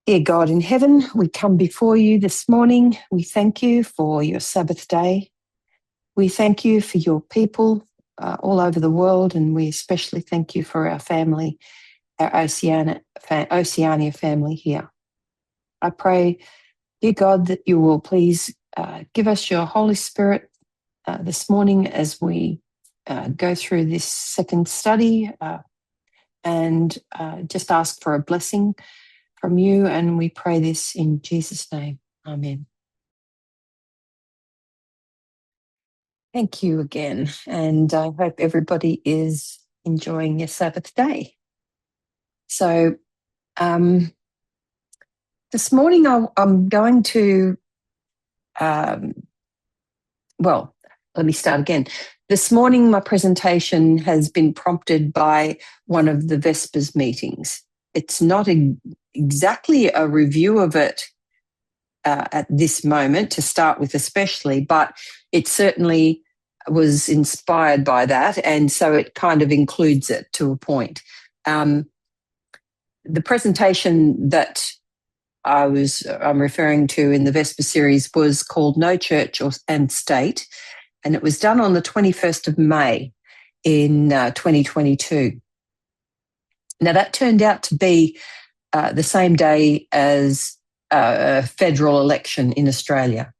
Dear God in heaven, we come before you this morning. We thank you for your Sabbath day. We thank you for your people all over the world, and we especially thank you for our family, our Oceania family here. I pray, dear God, that you will please give us your Holy Spirit this morning as we go through this second study and just ask for a blessing from you, and we pray this in Jesus' name. Amen. Thank you again, and I hope everybody is enjoying your Sabbath day. So this morning I'm going to, let me start again. This morning my presentation has been prompted by one of the Vespers meetings. It's not exactly a review of it at this moment to start with especially, but it certainly was inspired by that, and so it kind of includes it to a point. The presentation that I'm referring to in the Vesper series was called No Church and State, and it was done on the 21st of May in 2022. Now that turned out to be the same day as a federal election in Australia.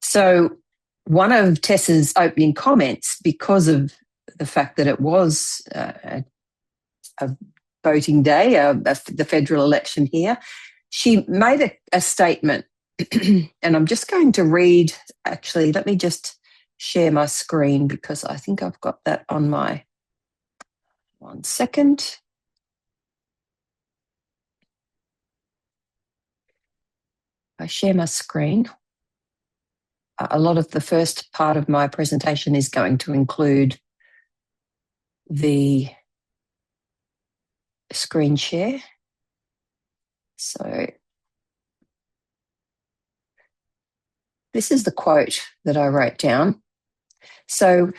So one of Tessa's opening comments, because of the fact that it was a voting day, the federal election here, she made a statement, and I'm just going to read, actually, let me just share my screen because I think I've got that on my, 1 second. I share my screen. A lot of the first part of my presentation is going to include the screen share. So this is the quote that I wrote down. So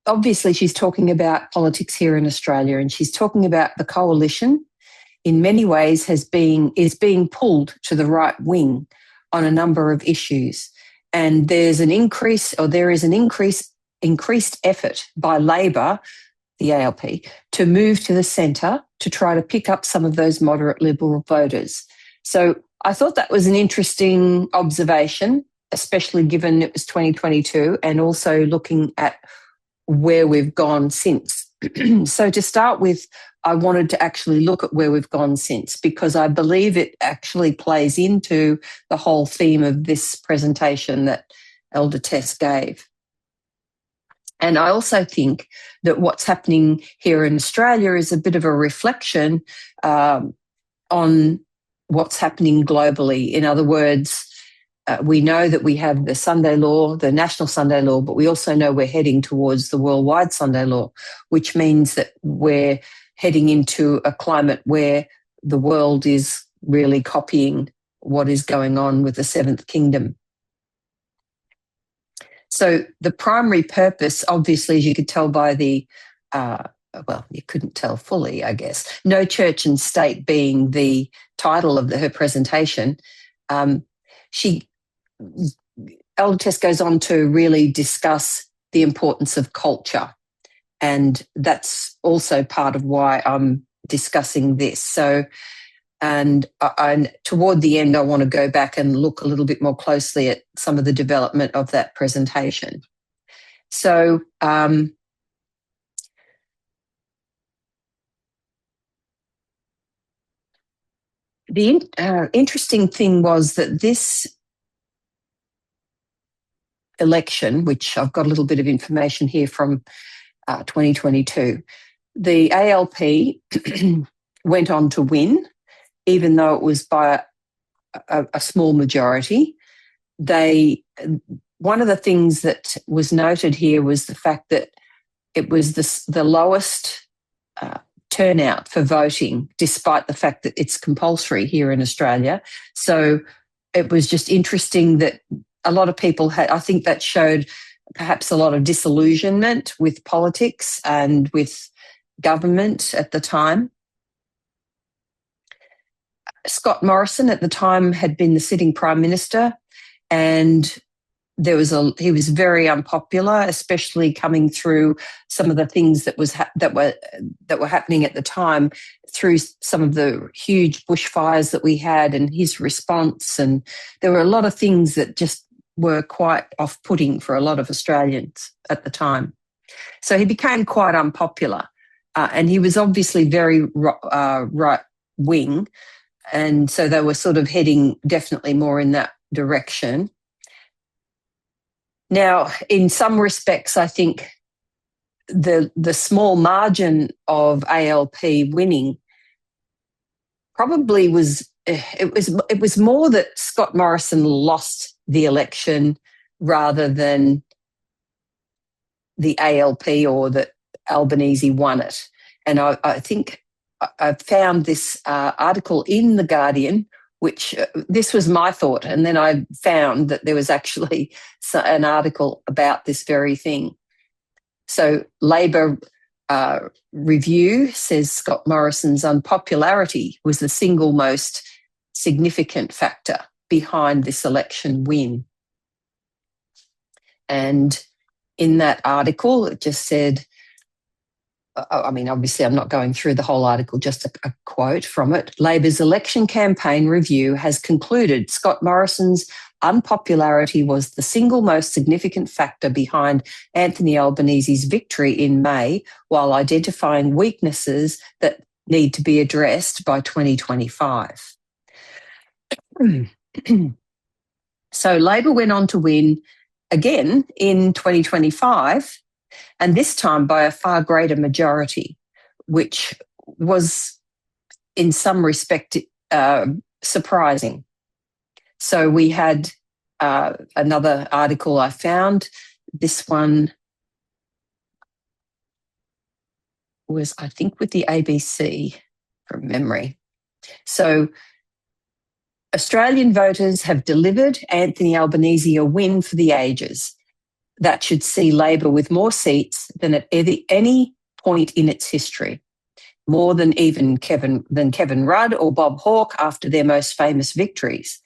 obviously she's talking about politics here in Australia, and she's talking about the coalition in many ways is being pulled to the right wing on a number of issues. And there is an increased effort by Labor, the ALP, to move to the centre to try to pick up some of those moderate Liberal voters. So I thought that was an interesting observation, especially given it was 2022, and also looking at where we've gone since. So to start with, I wanted to actually look at where we've gone since, because I believe it actually plays into the whole theme of this presentation that Elder Tess gave. And I also think that what's happening here in Australia is a bit of a reflection on what's happening globally. In other words, we know that we have the Sunday law, the national Sunday law, but we also know we're heading towards the worldwide Sunday law, which means that we're heading into a climate where the world is really copying what is going on with the Seventh Kingdom. So the primary purpose, obviously, as you could tell by the, you couldn't tell fully, I guess, No Church and State being the title of her presentation, Elder Tess goes on to really discuss the importance of culture. And that's also part of why I'm discussing this. So, and toward the end, I want to go back and look a little bit more closely at some of the development of that presentation. So, the interesting thing was that this election, which I've got a little bit of information here from 2022, the ALP went on to win, even though it was by a small majority. One of the things that was noted here was the fact that it was the lowest turnout for voting, despite the fact that it's compulsory here in Australia. So it was just interesting that a lot of people I think that showed perhaps a lot of disillusionment with politics and with government at the time. Scott Morrison at the time had been the sitting Prime Minister, and he was very unpopular, especially coming through some of the things that were happening at the time, through some of the huge bushfires that we had, and his response. And there were a lot of things that just were quite off-putting for a lot of Australians at the time. So he became quite unpopular, and he was obviously very right-wing, and so they were sort of heading definitely more in that direction. Now, in some respects, I think the small margin of ALP winning probably was more that Scott Morrison lost the election rather than the ALP or that Albanese won it. And I think I found this article in The Guardian, which this was my thought, and then I found that there was actually an article about this very thing. So Labor Review says Scott Morrison's unpopularity was the single most significant factor behind this election win. And in that article, it just said, I mean, obviously I'm not going through the whole article, just a quote from it. Labor's election campaign review has concluded Scott Morrison's unpopularity was the single most significant factor behind Anthony Albanese's victory in May, while identifying weaknesses that need to be addressed by 2025. So Labor went on to win again in 2025, and this time by a far greater majority, which was in some respect surprising. So we had another article I found. This one was, I think, with the ABC from memory. So Australian voters have delivered Anthony Albanese a win for the ages. That should see Labor with more seats than at any point in its history, more than even Kevin Rudd or Bob Hawke after their most famous victories.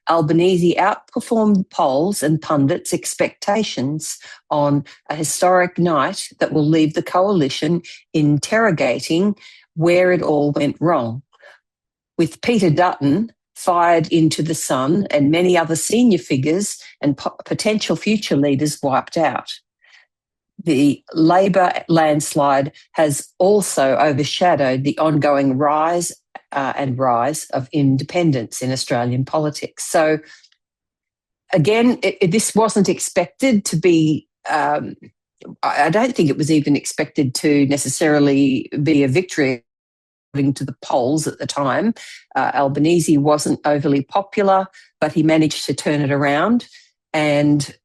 Albanese outperformed polls and pundits' expectations on a historic night that will leave the coalition interrogating where it all went wrong. With Peter Dutton fired into the sun and many other senior figures and potential future leaders wiped out. The Labor landslide has also overshadowed the ongoing rise of independence in Australian politics. So again, this wasn't expected to be, I don't think it was even expected to necessarily be a victory according to the polls at the time. Albanese wasn't overly popular, but he managed to turn it around, and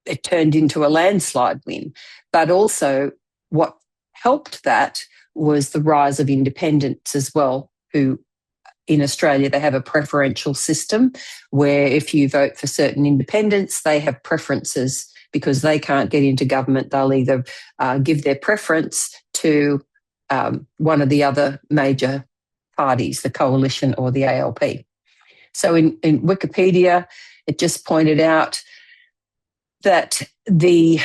it turned into a landslide win. But also what helped that was the rise of independents as well, who in Australia, they have a preferential system where if you vote for certain independents, they have preferences because they can't get into government. They'll either give their preference to one of the other major parties, the coalition or the ALP. So in Wikipedia, it just pointed out that the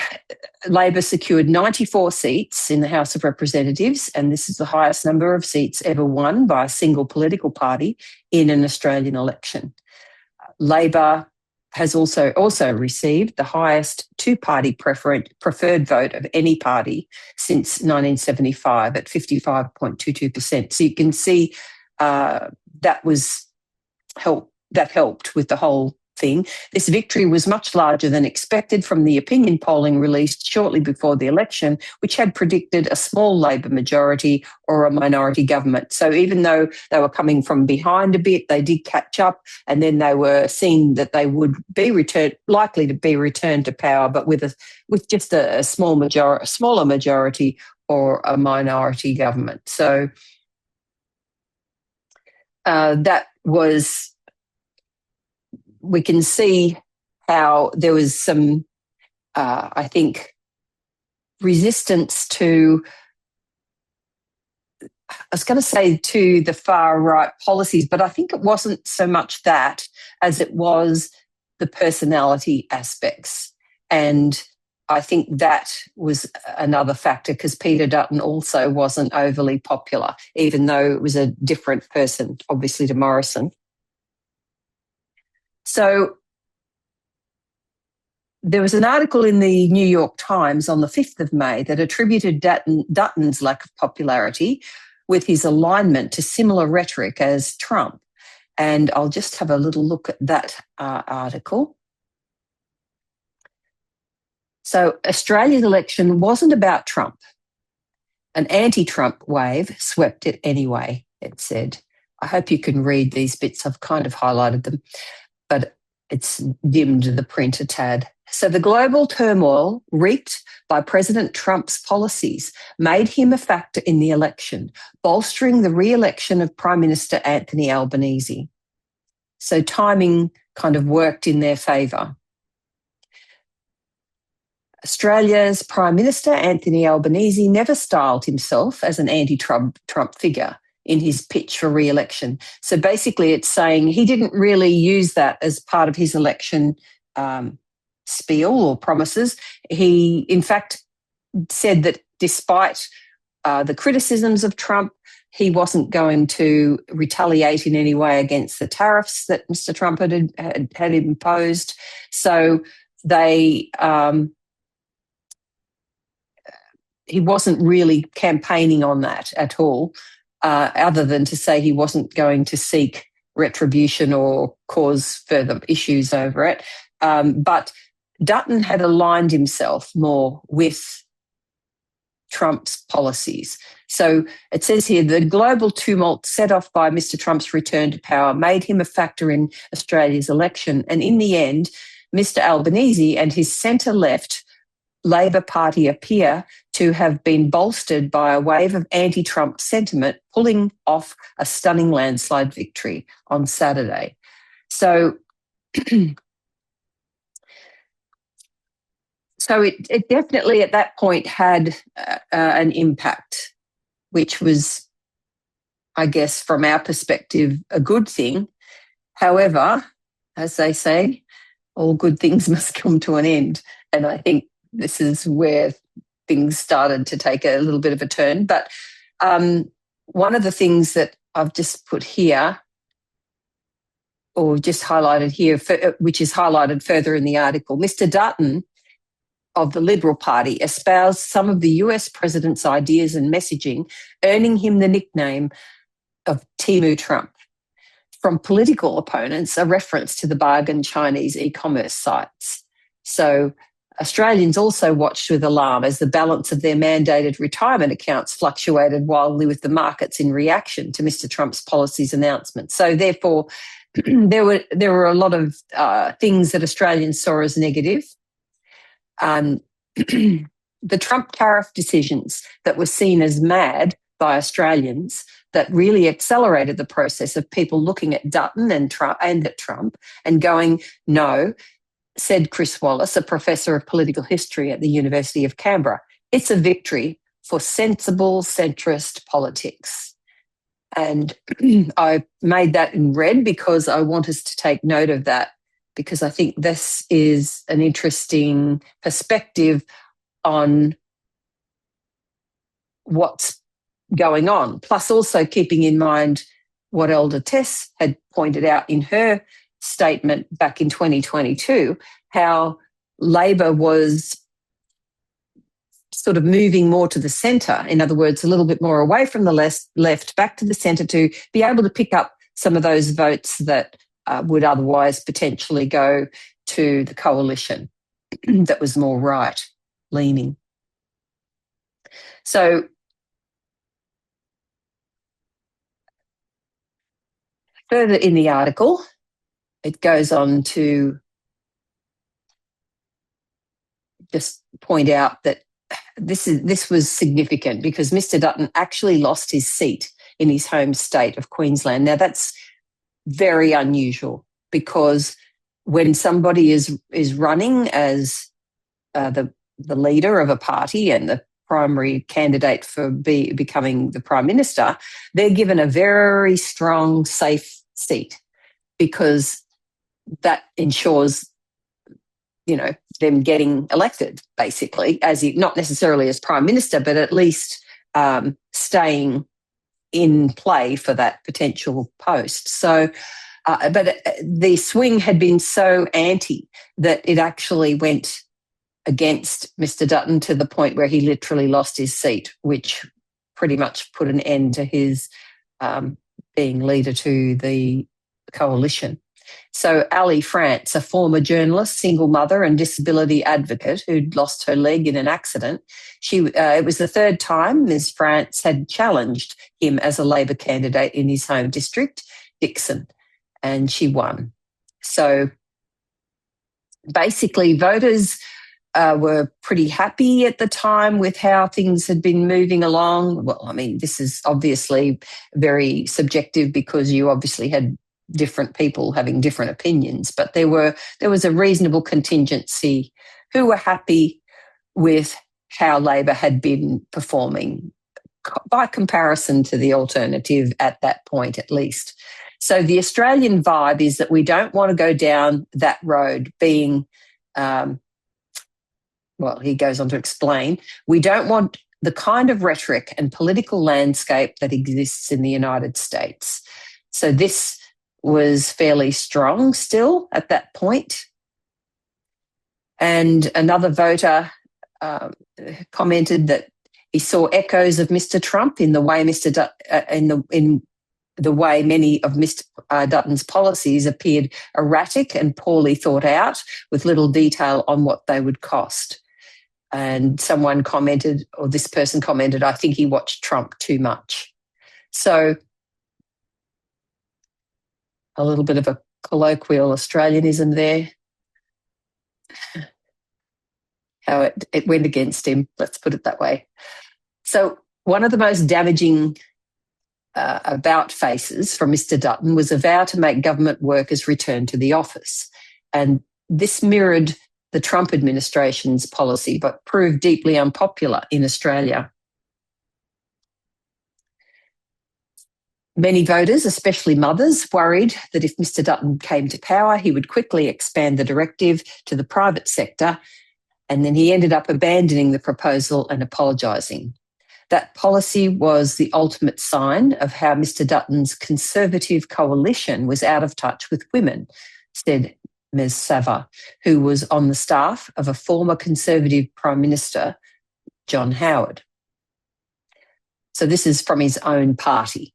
Labor secured 94 seats in the House of Representatives, and this is the highest number of seats ever won by a single political party in an Australian election. Labor has also received the highest two-party preferred vote of any party since 1975 at 55.22%. So you can see that helped with the whole thing. This victory was much larger than expected from the opinion polling released shortly before the election, which had predicted a small Labor majority or a minority government. So even though they were coming from behind a bit, they did catch up, and then they were seeing that they would be likely to be returned to power, but with just a smaller majority or a minority government. So that was. We can see how there was some, I think, resistance to was going to say to the far right policies, but I think it wasn't so much that as it was the personality aspects. And I think that was another factor, because Peter Dutton also wasn't overly popular, even though it was a different person, obviously, to Morrison. So there was an article in the New York Times on the 5th of May that attributed Dutton's lack of popularity with his alignment to similar rhetoric as Trump. And I'll just have a little look at that article. So Australia's election wasn't about Trump. An anti-Trump wave swept it anyway, it said. I hope you can read these bits. I've kind of highlighted them, but it's dimmed the print a tad. So the global turmoil wreaked by President Trump's policies made him a factor in the election, bolstering the re-election of Prime Minister Anthony Albanese. So timing kind of worked in their favour. Australia's Prime Minister Anthony Albanese never styled himself as an anti-Trump figure in his pitch for re-election. So basically it's saying he didn't really use that as part of his election spiel or promises. He, in fact, said that despite the criticisms of Trump, he wasn't going to retaliate in any way against the tariffs that Mr. Trump had imposed. So they... he wasn't really campaigning on that at all, other than to say he wasn't going to seek retribution or cause further issues over it. But Dutton had aligned himself more with Trump's policies. So it says here, the global tumult set off by Mr. Trump's return to power made him a factor in Australia's election. And in the end, Mr. Albanese and his centre-left Labor Party appear to have been bolstered by a wave of anti-Trump sentiment, pulling off a stunning landslide victory on Saturday. So, it definitely at that point had an impact, which was, I guess, from our perspective, a good thing. However, as they say, all good things must come to an end. And I think this is where things started to take a little bit of a turn. But one of the things that I've just put here, or just highlighted here, which is highlighted further in the article, Mr. Dutton of the Liberal Party espoused some of the US president's ideas and messaging, earning him the nickname of Timu Trump. From political opponents, a reference to the bargain Chinese e-commerce sites. So Australians also watched with alarm as the balance of their mandated retirement accounts fluctuated wildly with the markets in reaction to Mr. Trump's policies announcements. So therefore, there were a lot of things that Australians saw as negative. The Trump tariff decisions that were seen as mad by Australians that really accelerated the process of people looking at Dutton and at Trump and going, no, said Chris Wallace, a professor of political history at the University of Canberra. It's a victory for sensible centrist politics. And I made that in red because I want us to take note of that, because I think this is an interesting perspective on what's going on. Plus also keeping in mind what Elder Tess had pointed out in her statement back in 2022, how Labor was sort of moving more to the centre, in other words, a little bit more away from the left, back to the centre to be able to pick up some of those votes that would otherwise potentially go to the coalition that was more right-leaning. So further in the article, it goes on to just point out that this was significant because Mr. Dutton actually lost his seat in his home state of Queensland. Now, that's very unusual because when somebody is running as the leader of a party and the primary candidate for becoming the Prime Minister, they're given a very strong, safe seat because that ensures, them getting elected, basically, not necessarily as Prime Minister, but at least staying in play for that potential post. So, but the swing had been so anti that it actually went against Mr. Dutton to the point where he literally lost his seat, which pretty much put an end to his being leader to the coalition. So Ali France, a former journalist, single mother and disability advocate who'd lost her leg in an accident, it was the third time Ms. France had challenged him as a Labor candidate in his home district, Dixon, and she won. So basically voters were pretty happy at the time with how things had been moving along. Well, I mean, this is obviously very subjective because you obviously had different people having different opinions, but there was a reasonable contingency who were happy with how Labor had been performing by comparison to the alternative at that point, at least. So the Australian vibe is that we don't want to go down that road being, he goes on to explain, we don't want the kind of rhetoric and political landscape that exists in the United States. So this was fairly strong still at that point. And another voter commented that he saw echoes of Mr. Trump in the way in the way many of Mr. Dutton's policies appeared erratic and poorly thought out, with little detail on what they would cost. And someone commented, or this person commented, I think he watched Trump too much. So a little bit of a colloquial Australianism there. How it went against him, let's put it that way. So one of the most damaging about faces from Mr. Dutton was a vow to make government workers return to the office. And this mirrored the Trump administration's policy, but proved deeply unpopular in Australia. Many voters, especially mothers, worried that if Mr. Dutton came to power, he would quickly expand the directive to the private sector, and then he ended up abandoning the proposal and apologising. That policy was the ultimate sign of how Mr. Dutton's Conservative coalition was out of touch with women, said Ms. Fervor, who was on the staff of a former Conservative Prime Minister, John Howard. So this is from his own party.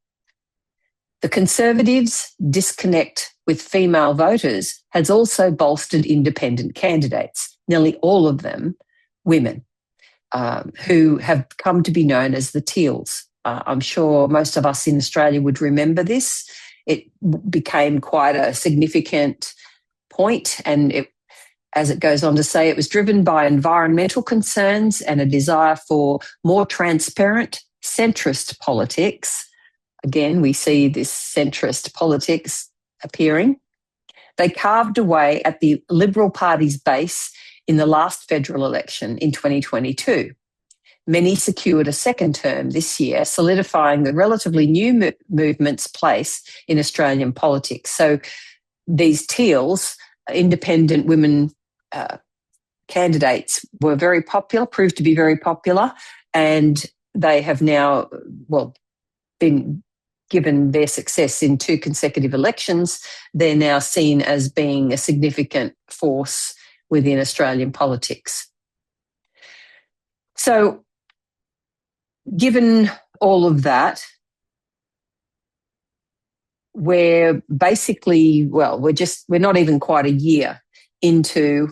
The Conservatives' disconnect with female voters has also bolstered independent candidates, nearly all of them women, who have come to be known as the Teals. I'm sure most of us in Australia would remember this. It became quite a significant point, and as it goes on to say, it was driven by environmental concerns and a desire for more transparent centrist politics. Again, we see this centrist politics appearing. They carved away at the Liberal Party's base in the last federal election in 2022. Many secured a second term this year, solidifying the relatively new movement's place in Australian politics. So these Teals, independent women candidates, were very popular, proved to be very popular, and they have now, been given their success in 2 consecutive elections. They're now seen as being a significant force within Australian politics. So, given all of that, we're basically, we're not even quite a year into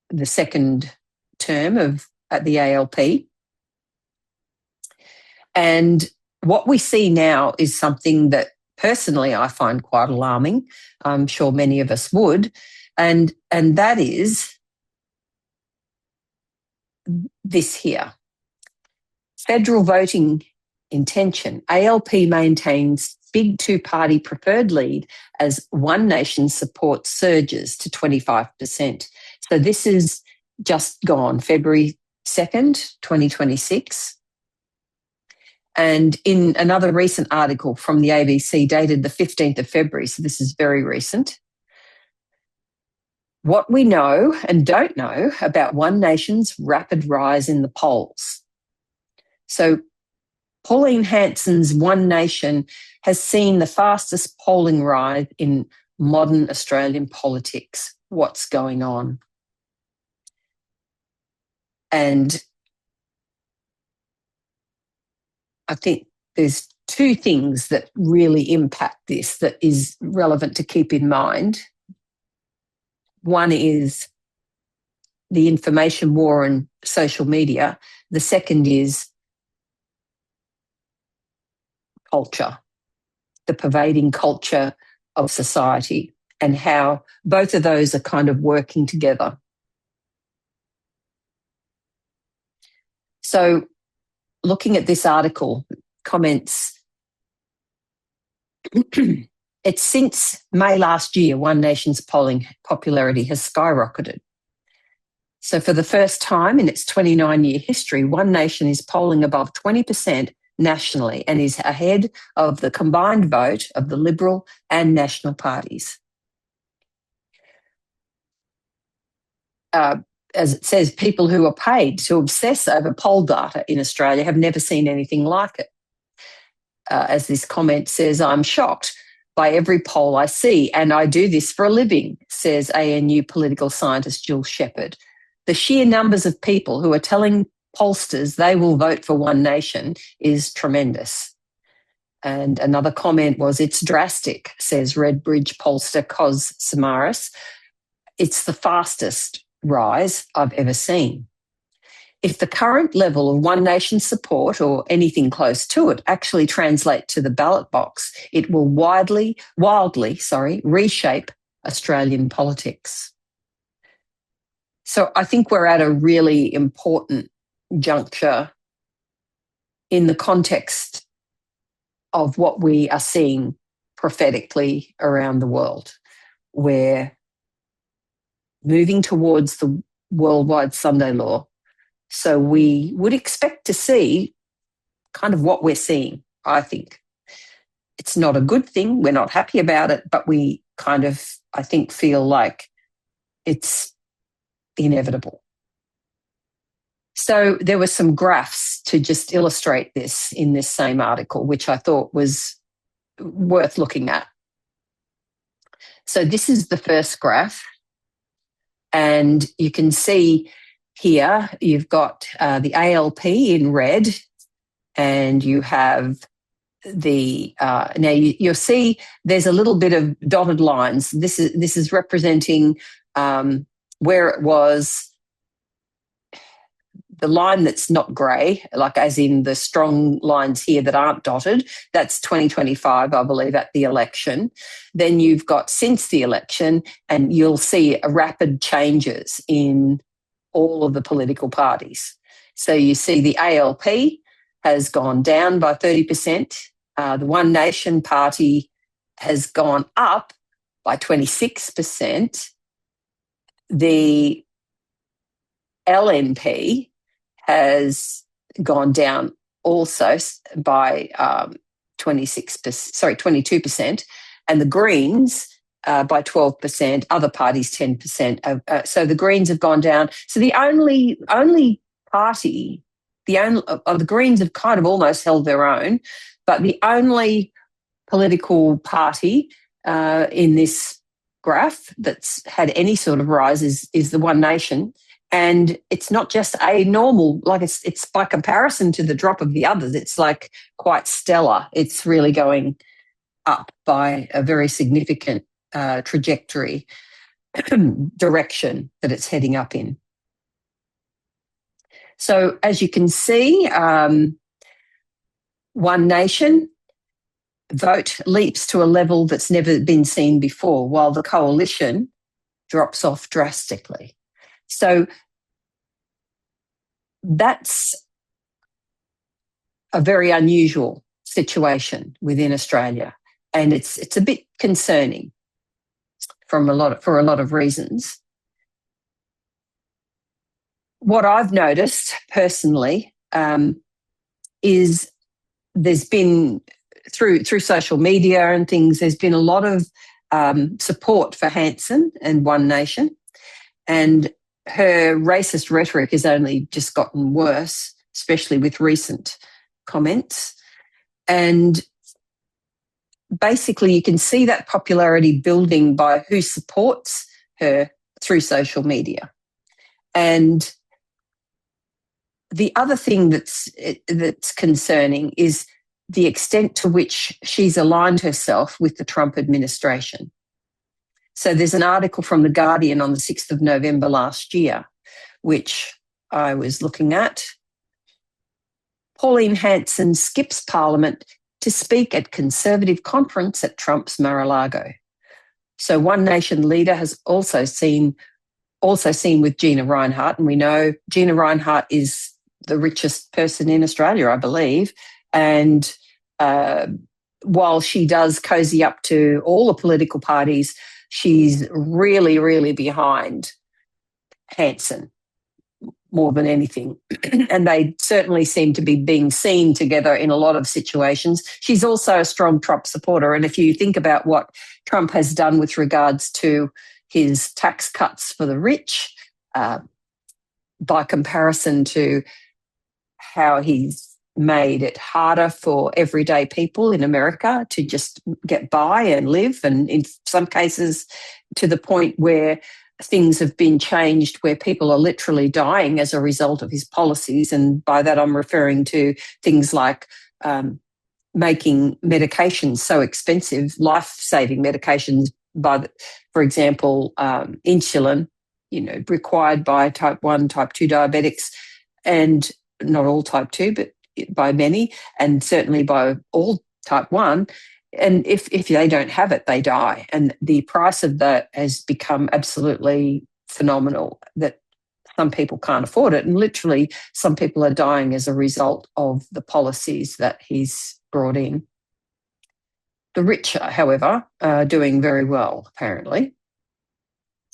the second term at the ALP. And what we see now is something that personally I find quite alarming. I'm sure many of us would. And that is this here. Federal voting intention. ALP maintains big 2-party preferred lead as One Nation support surges to 25%. So this is just gone, February 2nd, 2026. And in another recent article from the ABC dated the 15th of February, so this is very recent, what we know and don't know about One Nation's rapid rise in the polls. So Pauline Hanson's One Nation has seen the fastest polling rise in modern Australian politics. What's going on? And I think there's two things that really impact this that is relevant to keep in mind. One is the information war and social media. The second is culture, the pervading culture of society, and how both of those are kind of working together. So looking at this article, comments, it's since May last year, One Nation's polling popularity has skyrocketed. So for the first time in its 29-year history, One Nation is polling above 20% nationally and is ahead of the combined vote of the Liberal and National parties. As it says, people who are paid to obsess over poll data in Australia have never seen anything like it. As this comment says, I'm shocked by every poll I see, and I do this for a living, says ANU political scientist Jill Shepherd. The sheer numbers of people who are telling pollsters they will vote for One Nation is tremendous. And another comment was, it's drastic, says Redbridge pollster Cos Samaris. It's the fastest rise I've ever seen. If the current level of One Nation support or anything close to it actually translate to the ballot box, it will wildly reshape Australian politics. So I think we're at a really important juncture in the context of what we are seeing prophetically around the world. We're moving towards the worldwide Sunday law. So we would expect to see kind of what we're seeing, I think. It's not a good thing. We're not happy about it, but we kind of, I think, feel like it's inevitable. So there were some graphs to just illustrate this in this same article, which I thought was worth looking at. So this is the first graph. And you can see here, you've got the ALP in red, and you have the, now you'll see there's a little bit of dotted lines. This is representing where it was, the line that's not grey, like as in the strong lines here that aren't dotted, that's 2025, I believe, at the election. Then you've got since the election, and you'll see rapid changes in all of the political parties. So you see the ALP has gone down by 30%. The One Nation Party has gone up by 26%. The LNP has gone down also by 22%, and the Greens by 12%, other parties 10%. So the Greens have gone down. So the only party, the Greens have kind of almost held their own, but the only political party in this graph that's had any sort of rise is the One Nation. And it's not just a normal, like it's by comparison to the drop of the others, it's like quite stellar. It's really going up by a very significant trajectory, direction that it's heading up in. So as you can see, One Nation vote leaps to a level that's never been seen before, while the coalition drops off drastically. So that's a very unusual situation within Australia, and it's a bit concerning for a lot of reasons. what I've noticed personally is there's been, through social media and things, there's been a lot of support for Hanson and One Nation, and her racist rhetoric has only just gotten worse, especially with recent comments. And basically, you can see that popularity building by who supports her through social media. And the other thing that's concerning is the extent to which she's aligned herself with the Trump administration. So there's an article from The Guardian on the 6th of November last year, which I was looking at. Pauline Hanson skips Parliament to speak at Conservative conference at Trump's Mar-a-Lago. So One Nation leader has also seen with Gina Rinehart, and we know Gina Rinehart is the richest person in Australia, I believe, and while she does cozy up to all the political parties, she's really, really behind Hanson more than anything. And they certainly seem to be being seen together in a lot of situations. She's also a strong Trump supporter. And if you think about what Trump has done with regards to his tax cuts for the rich, by comparison to how he's made it harder for everyday people in America to just get by and live, and in some cases to the point where things have been changed where people are literally dying as a result of his policies. And by that I'm referring to things like making medications so expensive, life-saving medications, for example, insulin, required by type 1, type 2 diabetics, and not all type 2, but by many, and certainly by all type 1. And if they don't have it, they die. And the price of that has become absolutely phenomenal, that some people can't afford it. And literally some people are dying as a result of the policies that he's brought in. The rich, however, are doing very well, apparently.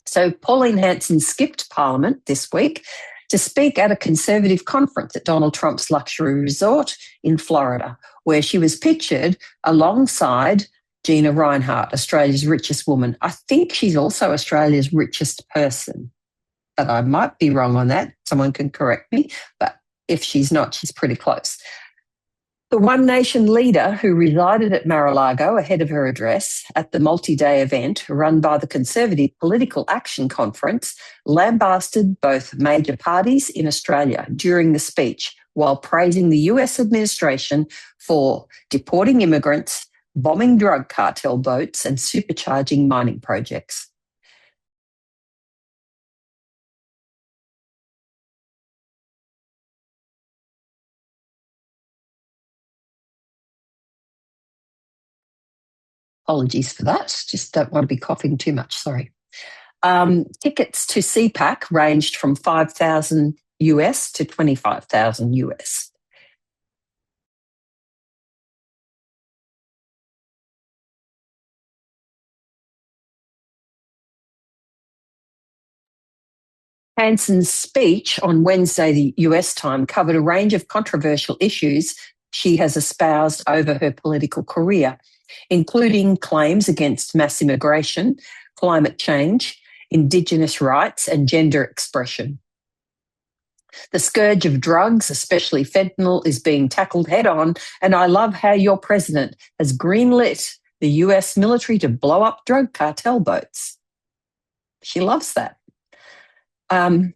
So Pauline Hanson skipped Parliament this week to speak at a Conservative conference at Donald Trump's luxury resort in Florida, where she was pictured alongside Gina Rinehart, Australia's richest woman. I think she's also Australia's richest person, but I might be wrong on that. Someone can correct me, but if she's not, she's pretty close. The One Nation leader, who resided at Mar-a-Lago ahead of her address at the multi-day event run by the Conservative Political Action Conference, lambasted both major parties in Australia during the speech, while praising the US administration for deporting immigrants, bombing drug cartel boats, and supercharging mining projects. Apologies for that. Just don't want to be coughing too much, sorry. Tickets to CPAC ranged from $5,000 US to $25,000 US. Hanson's speech on Wednesday, the US time, covered a range of controversial issues she has espoused over her political career, including claims against mass immigration, climate change, Indigenous rights, and gender expression. The scourge of drugs, especially fentanyl, is being tackled head on, and I love how your president has greenlit the US military to blow up drug cartel boats. She loves that. A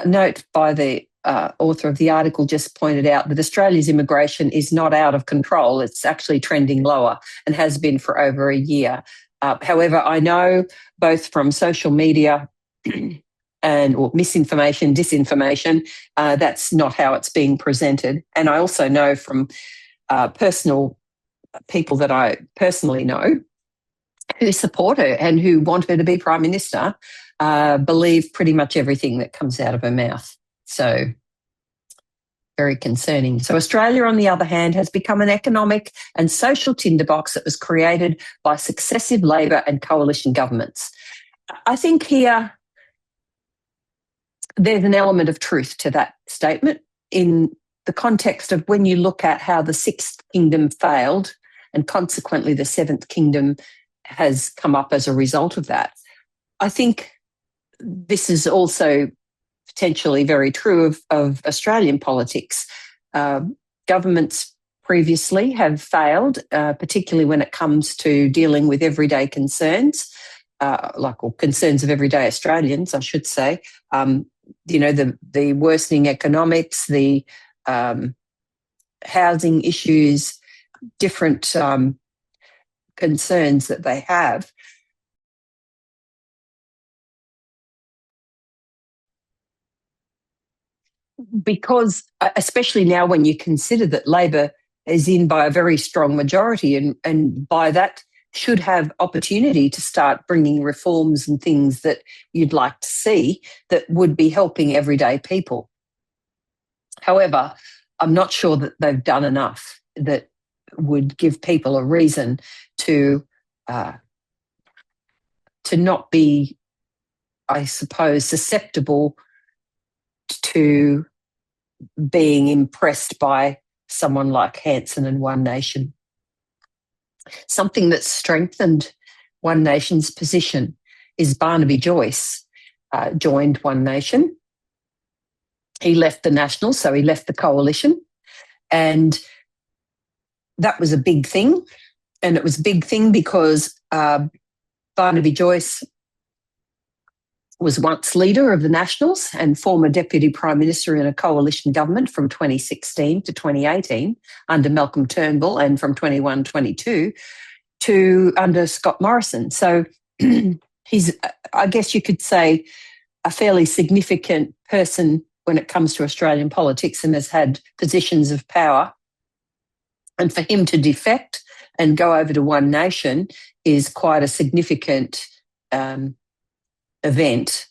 note by the author of the article just pointed out that Australia's immigration is not out of control. It's actually trending lower and has been for over a year. However, I know both from social media or misinformation, disinformation, that's not how it's being presented. And I also know from personal people that I personally know who support her and who want her to be Prime Minister, believe pretty much everything that comes out of her mouth. So very concerning. So Australia, on the other hand, has become an economic and social tinderbox that was created by successive Labor and coalition governments. I think here there's an element of truth to that statement in the context of when you look at how the Sixth Kingdom failed and consequently the Seventh Kingdom has come up as a result of that. I think this is also potentially very true of Australian politics. Governments previously have failed, particularly when it comes to dealing with everyday concerns, or concerns of everyday Australians, I should say. The worsening economics, the housing issues, different concerns that they have. Because, especially now when you consider that Labor is in by a very strong majority and by that should have opportunity to start bringing reforms and things that you'd like to see that would be helping everyday people. However, I'm not sure that they've done enough that would give people a reason to not be, I suppose, susceptible to being impressed by someone like Hanson and One Nation. Something that strengthened One Nation's position is Barnaby Joyce joined One Nation. He left the Nationals, so he left the coalition, and that was a big thing. And it was a big thing because Barnaby Joyce was once leader of the Nationals and former Deputy Prime Minister in a coalition government from 2016 to 2018 under Malcolm Turnbull and from 21-22 to under Scott Morrison. So he's, I guess you could say, a fairly significant person when it comes to Australian politics and has had positions of power. And for him to defect and go over to One Nation is quite a significant event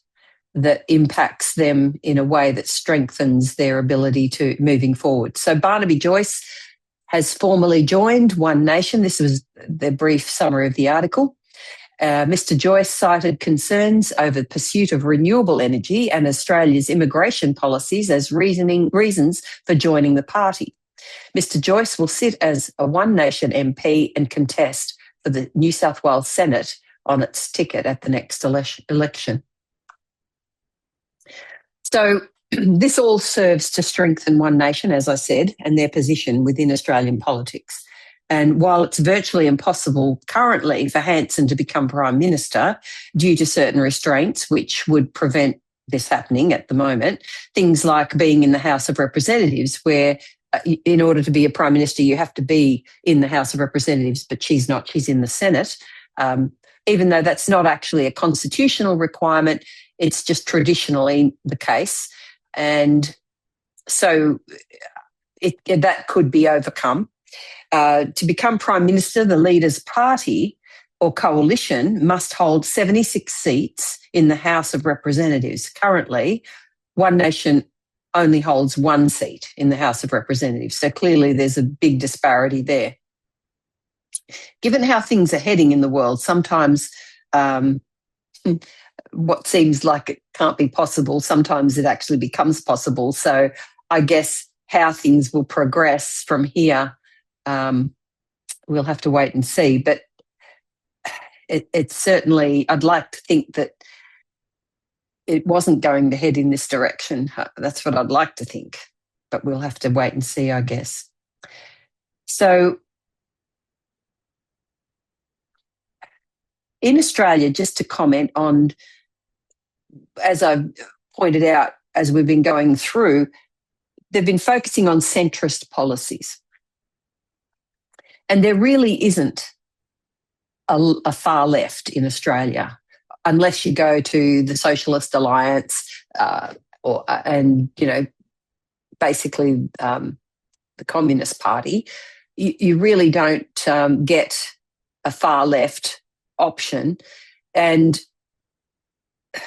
that impacts them in a way that strengthens their ability to moving forward. So Barnaby Joyce has formally joined One Nation. This was the brief summary of the article. Mr. Joyce cited concerns over the pursuit of renewable energy and Australia's immigration policies as reasons for joining the party. Mr. Joyce will sit as a One Nation MP and contest for the New South Wales Senate on its ticket at the next election. So this all serves to strengthen One Nation, as I said, and their position within Australian politics. And while it's virtually impossible currently for Hanson to become Prime Minister due to certain restraints which would prevent this happening at the moment, things like being in the House of Representatives, where in order to be a Prime Minister you have to be in the House of Representatives, but she's not, she's in the Senate. Even though that's not actually a constitutional requirement, it's just traditionally the case. And so that could be overcome. To become Prime Minister, the leader's party or coalition must hold 76 seats in the House of Representatives. Currently, One Nation only holds one seat in the House of Representatives. So clearly there's a big disparity there. Given how things are heading in the world, sometimes what seems like it can't be possible, sometimes it actually becomes possible. So I guess how things will progress from here, we'll have to wait and see. But it's certainly, I'd like to think that it wasn't going to head in this direction. That's what I'd like to think. But we'll have to wait and see, I guess. So in Australia, just to comment on, as I've pointed out, as we've been going through, they've been focusing on centrist policies. And there really isn't a far left in Australia, unless you go to the Socialist Alliance basically the Communist Party. You really don't get a far left option. And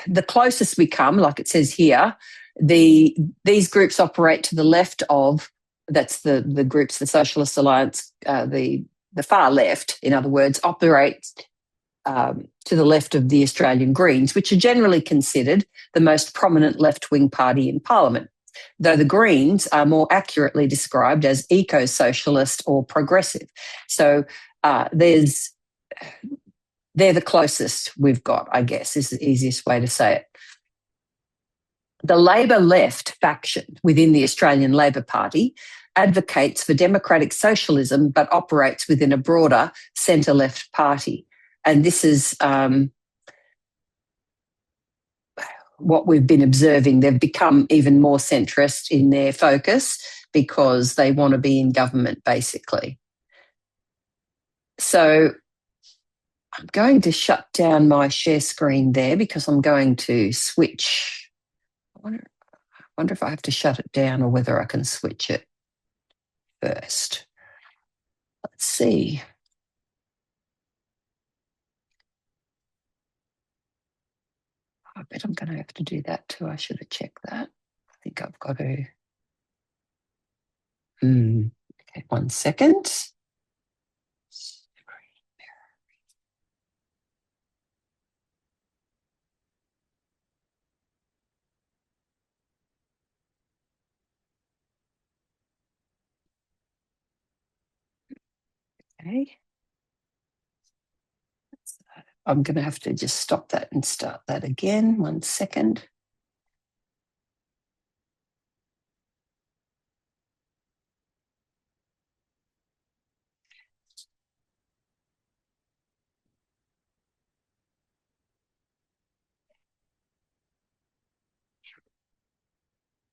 the closest we come, like it says here, these groups operate to the left of, that's the groups, the Socialist Alliance, the far left, in other words, operates to the left of the Australian Greens, which are generally considered the most prominent left-wing party in Parliament, though the Greens are more accurately described as eco-socialist or progressive. So they're the closest we've got, I guess, is the easiest way to say it. The Labor left faction within the Australian Labor Party advocates for democratic socialism but operates within a broader centre-left party. And this is what we've been observing. They've become even more centrist in their focus because they want to be in government, basically. So I'm going to shut down my share screen there because I'm going to switch. I wonder if I have to shut it down or whether I can switch it first. Let's see. I bet I'm going to have to do that too. I should have checked that. I think I've got to. Okay, 1 second. Okay. I'm going to have to just stop that and start that again. 1 second.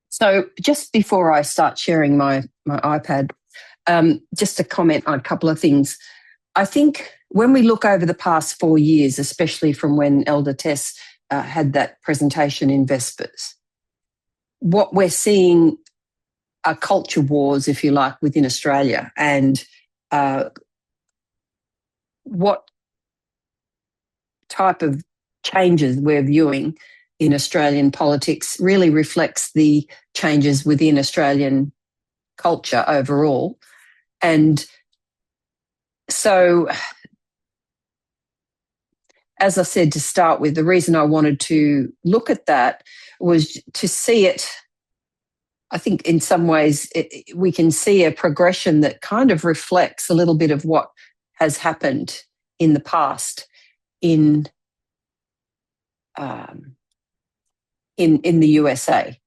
So just before I start sharing my iPad, just to comment on a couple of things. I think when we look over the past 4 years, especially from when Elder Tess had that presentation in Vespers, what we're seeing are culture wars, if you like, within Australia, and what type of changes we're viewing in Australian politics really reflects the changes within Australian culture overall. And so, as I said to start with, the reason I wanted to look at that was to see it. I think in some ways we can see a progression that kind of reflects a little bit of what has happened in the past in the USA.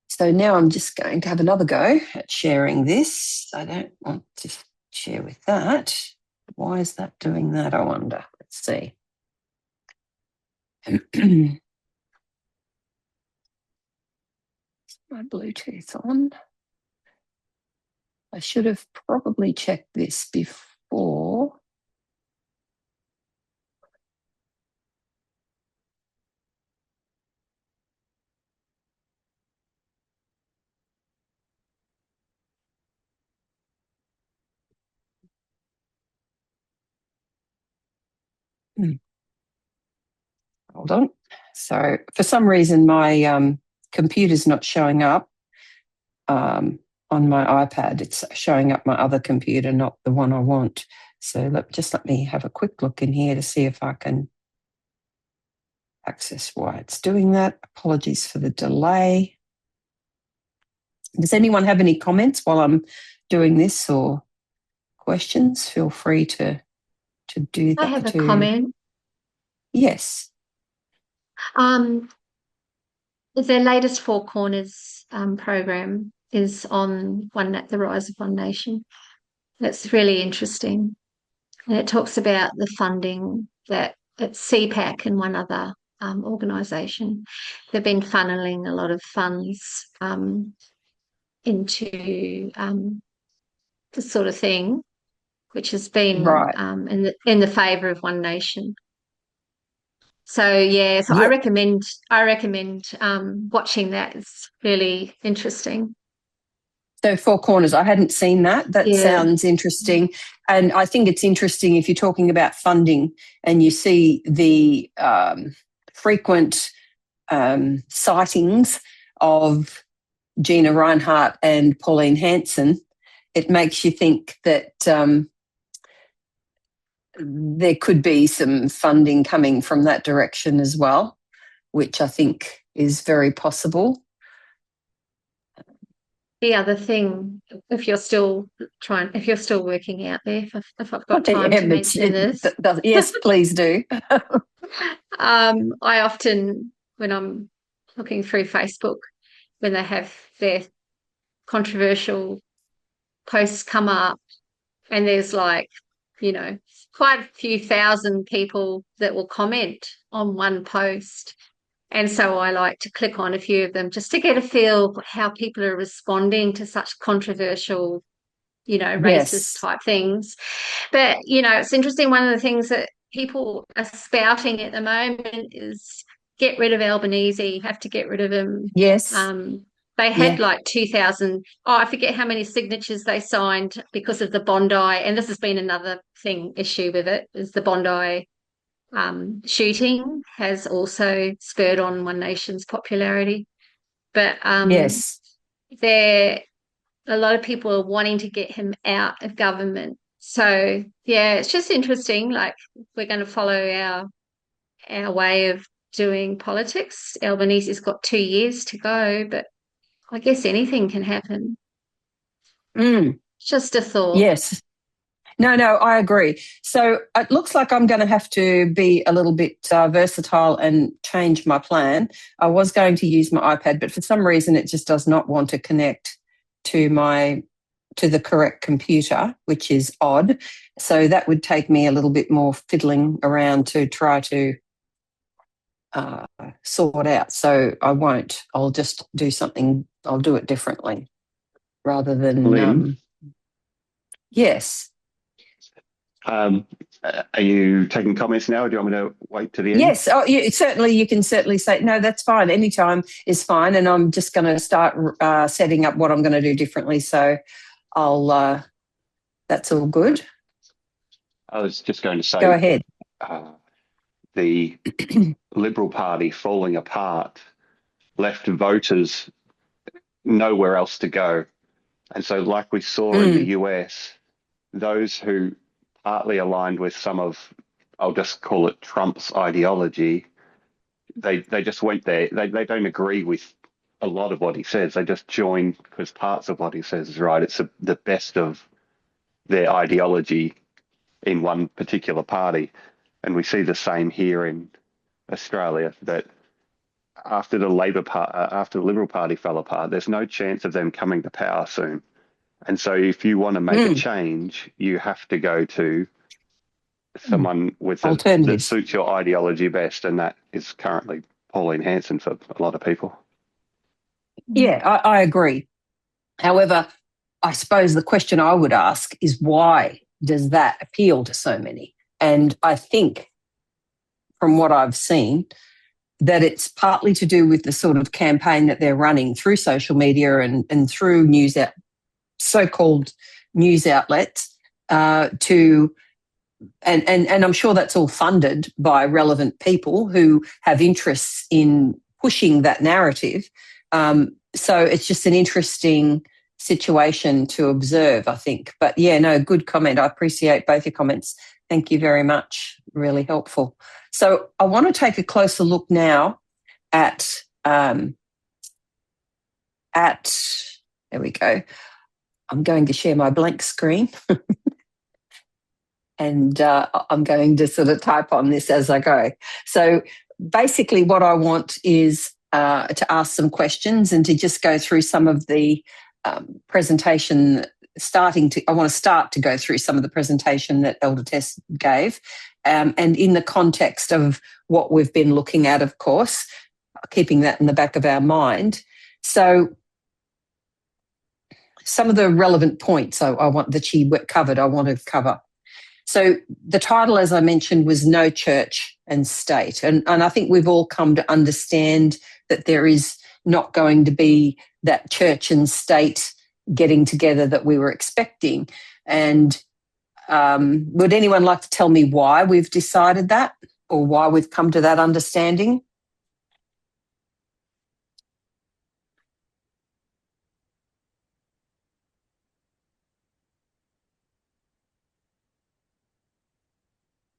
So now I'm just going to have another go at sharing this. I don't want to share with that. Why is that doing that, I wonder? Let's see. My Bluetooth on. I should have probably checked this before. Hold on. So for some reason, my computer's not showing up on my iPad. It's showing up my other computer, not the one I want. So let me have a quick look in here to see if I can access why it's doing that. Apologies for the delay. Does anyone have any comments while I'm doing this or questions? Feel free to do that. I have a comment. Yes. Their latest Four Corners program is on the Rise of One Nation. That's really interesting. And it talks about the funding that it's CPAC and one other organisation. They've been funneling a lot of funds into this sort of thing, which has been right. in the favour of One Nation. So yeah, so yeah. I recommend watching that. It's really interesting. So Four Corners, I hadn't seen that. That sounds interesting. And I think it's interesting if you're talking about funding and you see the frequent sightings of Gina Reinhart and Pauline Hanson, it makes you think that there could be some funding coming from that direction as well, which I think is very possible. The other thing, if you're still working out there, if I've got time to mention this. Yes, please do. I often, when I'm looking through Facebook, when they have their controversial posts come up, and there's like, quite a few thousand people that will comment on one post. And so I like to click on a few of them just to get a feel for how people are responding to such controversial, racist type things. But, it's interesting. One of the things that people are spouting at the moment is get rid of Albanese, have to get rid of him. Yes. They had like 2,000, I forget how many signatures they signed because of the Bondi. And this has been another issue with it, is the Bondi shooting has also spurred on One Nation's popularity. But yes, a lot of people are wanting to get him out of government. So, yeah, it's just interesting. Like, we're going to follow our way of doing politics. Albanese's got 2 years to go, but I guess anything can happen. Just a thought. Yes. No, I agree. So it looks like I'm going to have to be a little bit versatile and change my plan. I was going to use my iPad, but for some reason it just does not want to connect to the correct computer, which is odd. So that would take me a little bit more fiddling around to try to sort out. So I won't. I'll just do something. I'll do it differently rather than. Lynne? Yes. Are you taking comments now, or do you want me to wait to the end? Yes. Oh, yeah, certainly. You can certainly say, no, that's fine. Anytime is fine. And I'm just going to start setting up what I'm going to do differently. So that's all good. I was just going to say. Go ahead. The Liberal Party falling apart left voters nowhere else to go. And so like we saw in the US, those who partly aligned with some of, I'll just call it Trump's ideology, they just went there. They don't agree with a lot of what he says. They just join because parts of what he says is right. It's the best of their ideology in one particular party. And we see the same here in Australia, that after the Liberal Party fell apart, there's no chance of them coming to power soon. And so if you want to make a change, you have to go to someone that suits your ideology best, and that is currently Pauline Hanson for a lot of people. Yeah, I agree. However, I suppose the question I would ask is, why does that appeal to so many? And I think from what I've seen, that it's partly to do with the sort of campaign that they're running through social media and through so-called news outlets and I'm sure that's all funded by relevant people who have interests in pushing that narrative. So it's just an interesting situation to observe, I think. But yeah, no, good comment. I appreciate both your comments. Thank you very much. Really helpful. So I want to take a closer look now at there we go. I'm going to share my blank screen and I'm going to sort of type on this as I go. So basically what I want is to ask some questions and to just go through some of the presentation. I want to start to go through some of the presentation that Elder Tess gave, and in the context of what we've been looking at, of course, keeping that in the back of our mind. So some of the relevant points that she covered, I want to cover. So the title, as I mentioned, was No Church and State. And I think we've all come to understand that there is not going to be that church and state getting together that we were expecting. And would anyone like to tell me why we've decided that, or why we've come to that understanding?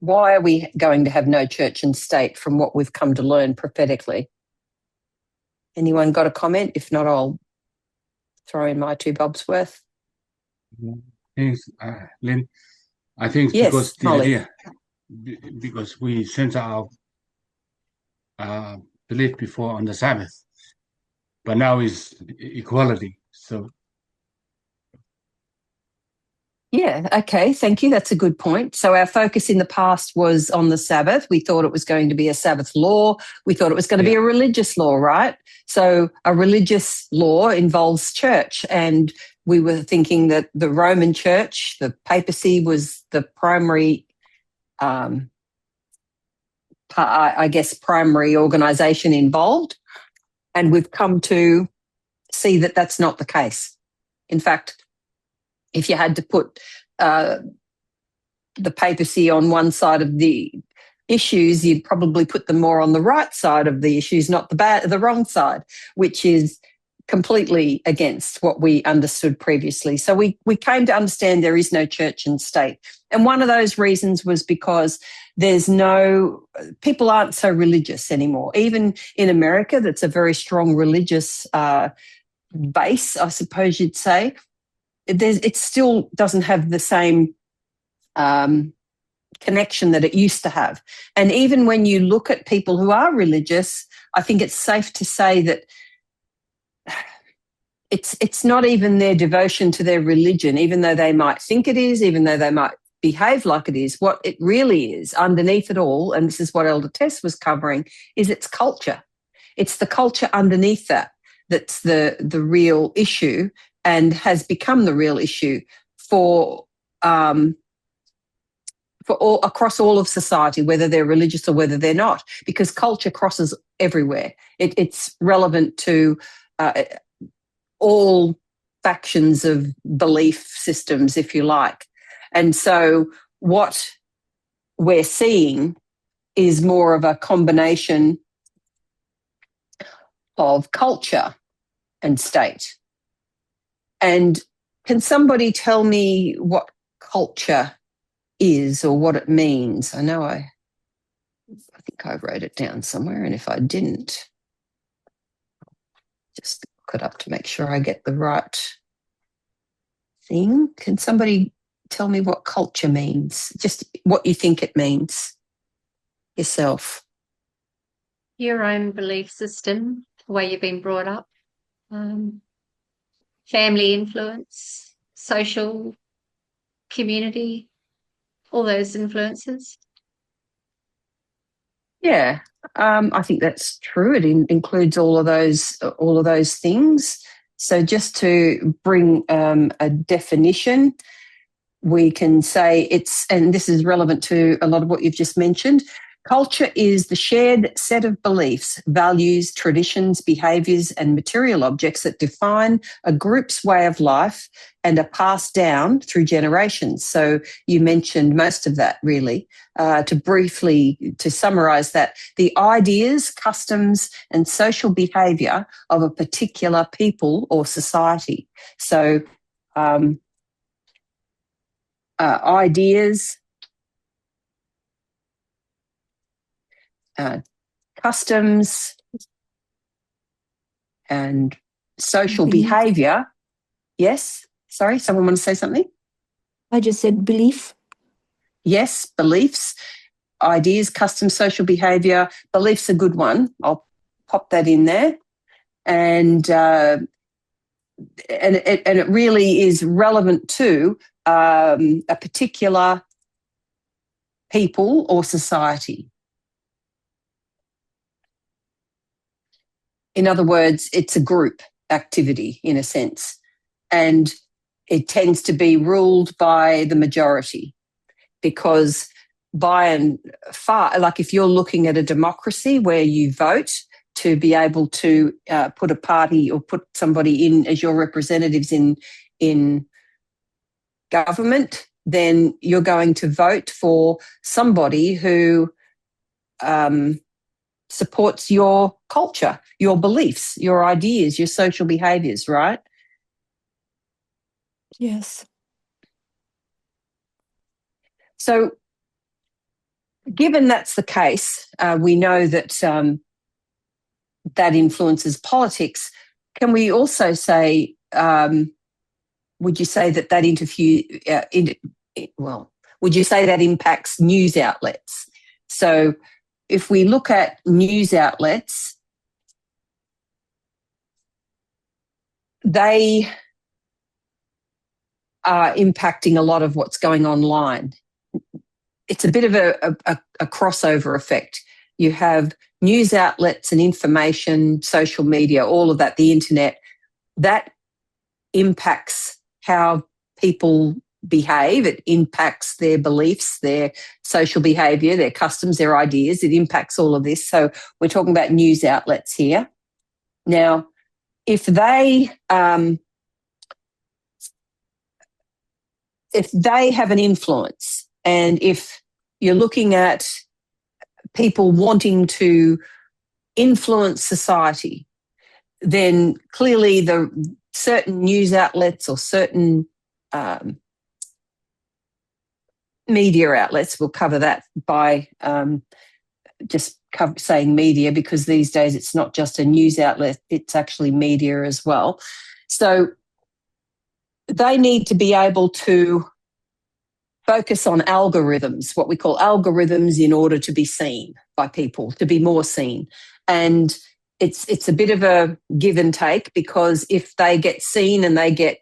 Why are we going to have no church and state from what we've come to learn prophetically? Anyone got a comment? If not, I'll throw in my 2 bobs worth. Thanks, Lynn. I think Yes, because the Molly. idea, because we center our belief before on the Sabbath, but now is equality. So Yeah, okay, thank you. That's a good point. So our focus in the past was on the Sabbath. We thought it was going to be a Sabbath law. We thought it was going to be a religious law, right? So a religious law involves church, and we were thinking that the Roman Church, the papacy, was the primary, primary organisation involved. And we've come to see that that's not the case. In fact, if you had to put the papacy on one side of the issues, you'd probably put them more on the right side of the issues, not the wrong side, which is completely against what we understood previously. So we came to understand there is no church and state. And one of those reasons was because people aren't so religious anymore. Even in America, that's a very strong religious base, I suppose you'd say. It still doesn't have the same connection that it used to have. And even when you look at people who are religious, I think it's safe to say that it's not even their devotion to their religion, even though they might think it is, even though they might behave like it is. What it really is underneath it all, and this is what Elder Tess was covering, is its culture. It's the culture underneath that's the real issue, and has become the real issue for all across all of society, whether they're religious or whether they're not, because culture crosses everywhere. It's relevant to all factions of belief systems, if you like. And so what we're seeing is more of a combination of culture and state. And can somebody tell me what culture is or what it means? I know I think I wrote it down somewhere, and if I didn't, just look it up to make sure I get the right thing. Can somebody tell me what culture means? Just what you think it means yourself. Your own belief system, the way you've been brought up, family influence, social, community, all those influences. Yeah, I think that's true. It includes all of those things. So just to bring a definition, we can say and this is relevant to a lot of what you've just mentioned, culture is the shared set of beliefs, values, traditions, behaviours and material objects that define a group's way of life and are passed down through generations. So you mentioned most of that, really. To summarise that, the ideas, customs and social behaviour of a particular people or society. So ideas, customs and social behaviour. Yes? Sorry, someone want to say something? I just said belief. Yes, beliefs, ideas, customs, social behaviour. Belief's a good one. I'll pop that in there. And it really is relevant to a particular people or society. In other words, it's a group activity in a sense, and it tends to be ruled by the majority, because by and far, like if you're looking at a democracy where you vote to be able to put a party or put somebody in as your representatives in government, then you're going to vote for somebody who supports your culture, your beliefs, your ideas, your social behaviours, right? Yes. So given that's the case, we know that that influences politics. Can we also say, would you say that would you say that impacts news outlets? So if we look at news outlets, they are impacting a lot of what's going online. It's a bit of a crossover effect. You have news outlets and information, social media, all of that, the internet, that impacts how people behave. It impacts their beliefs, their social behaviour, their customs, their ideas. It impacts all of this. So we're talking about news outlets here. Now, if they have an influence, and if you're looking at people wanting to influence society, then clearly the certain news outlets or certain media outlets, will cover that by saying media, because these days it's not just a news outlet, it's actually media as well. So they need to be able to focus on algorithms, what we call algorithms, in order to be seen by people, to be more seen. And it's a bit of a give and take, because if they get seen and they get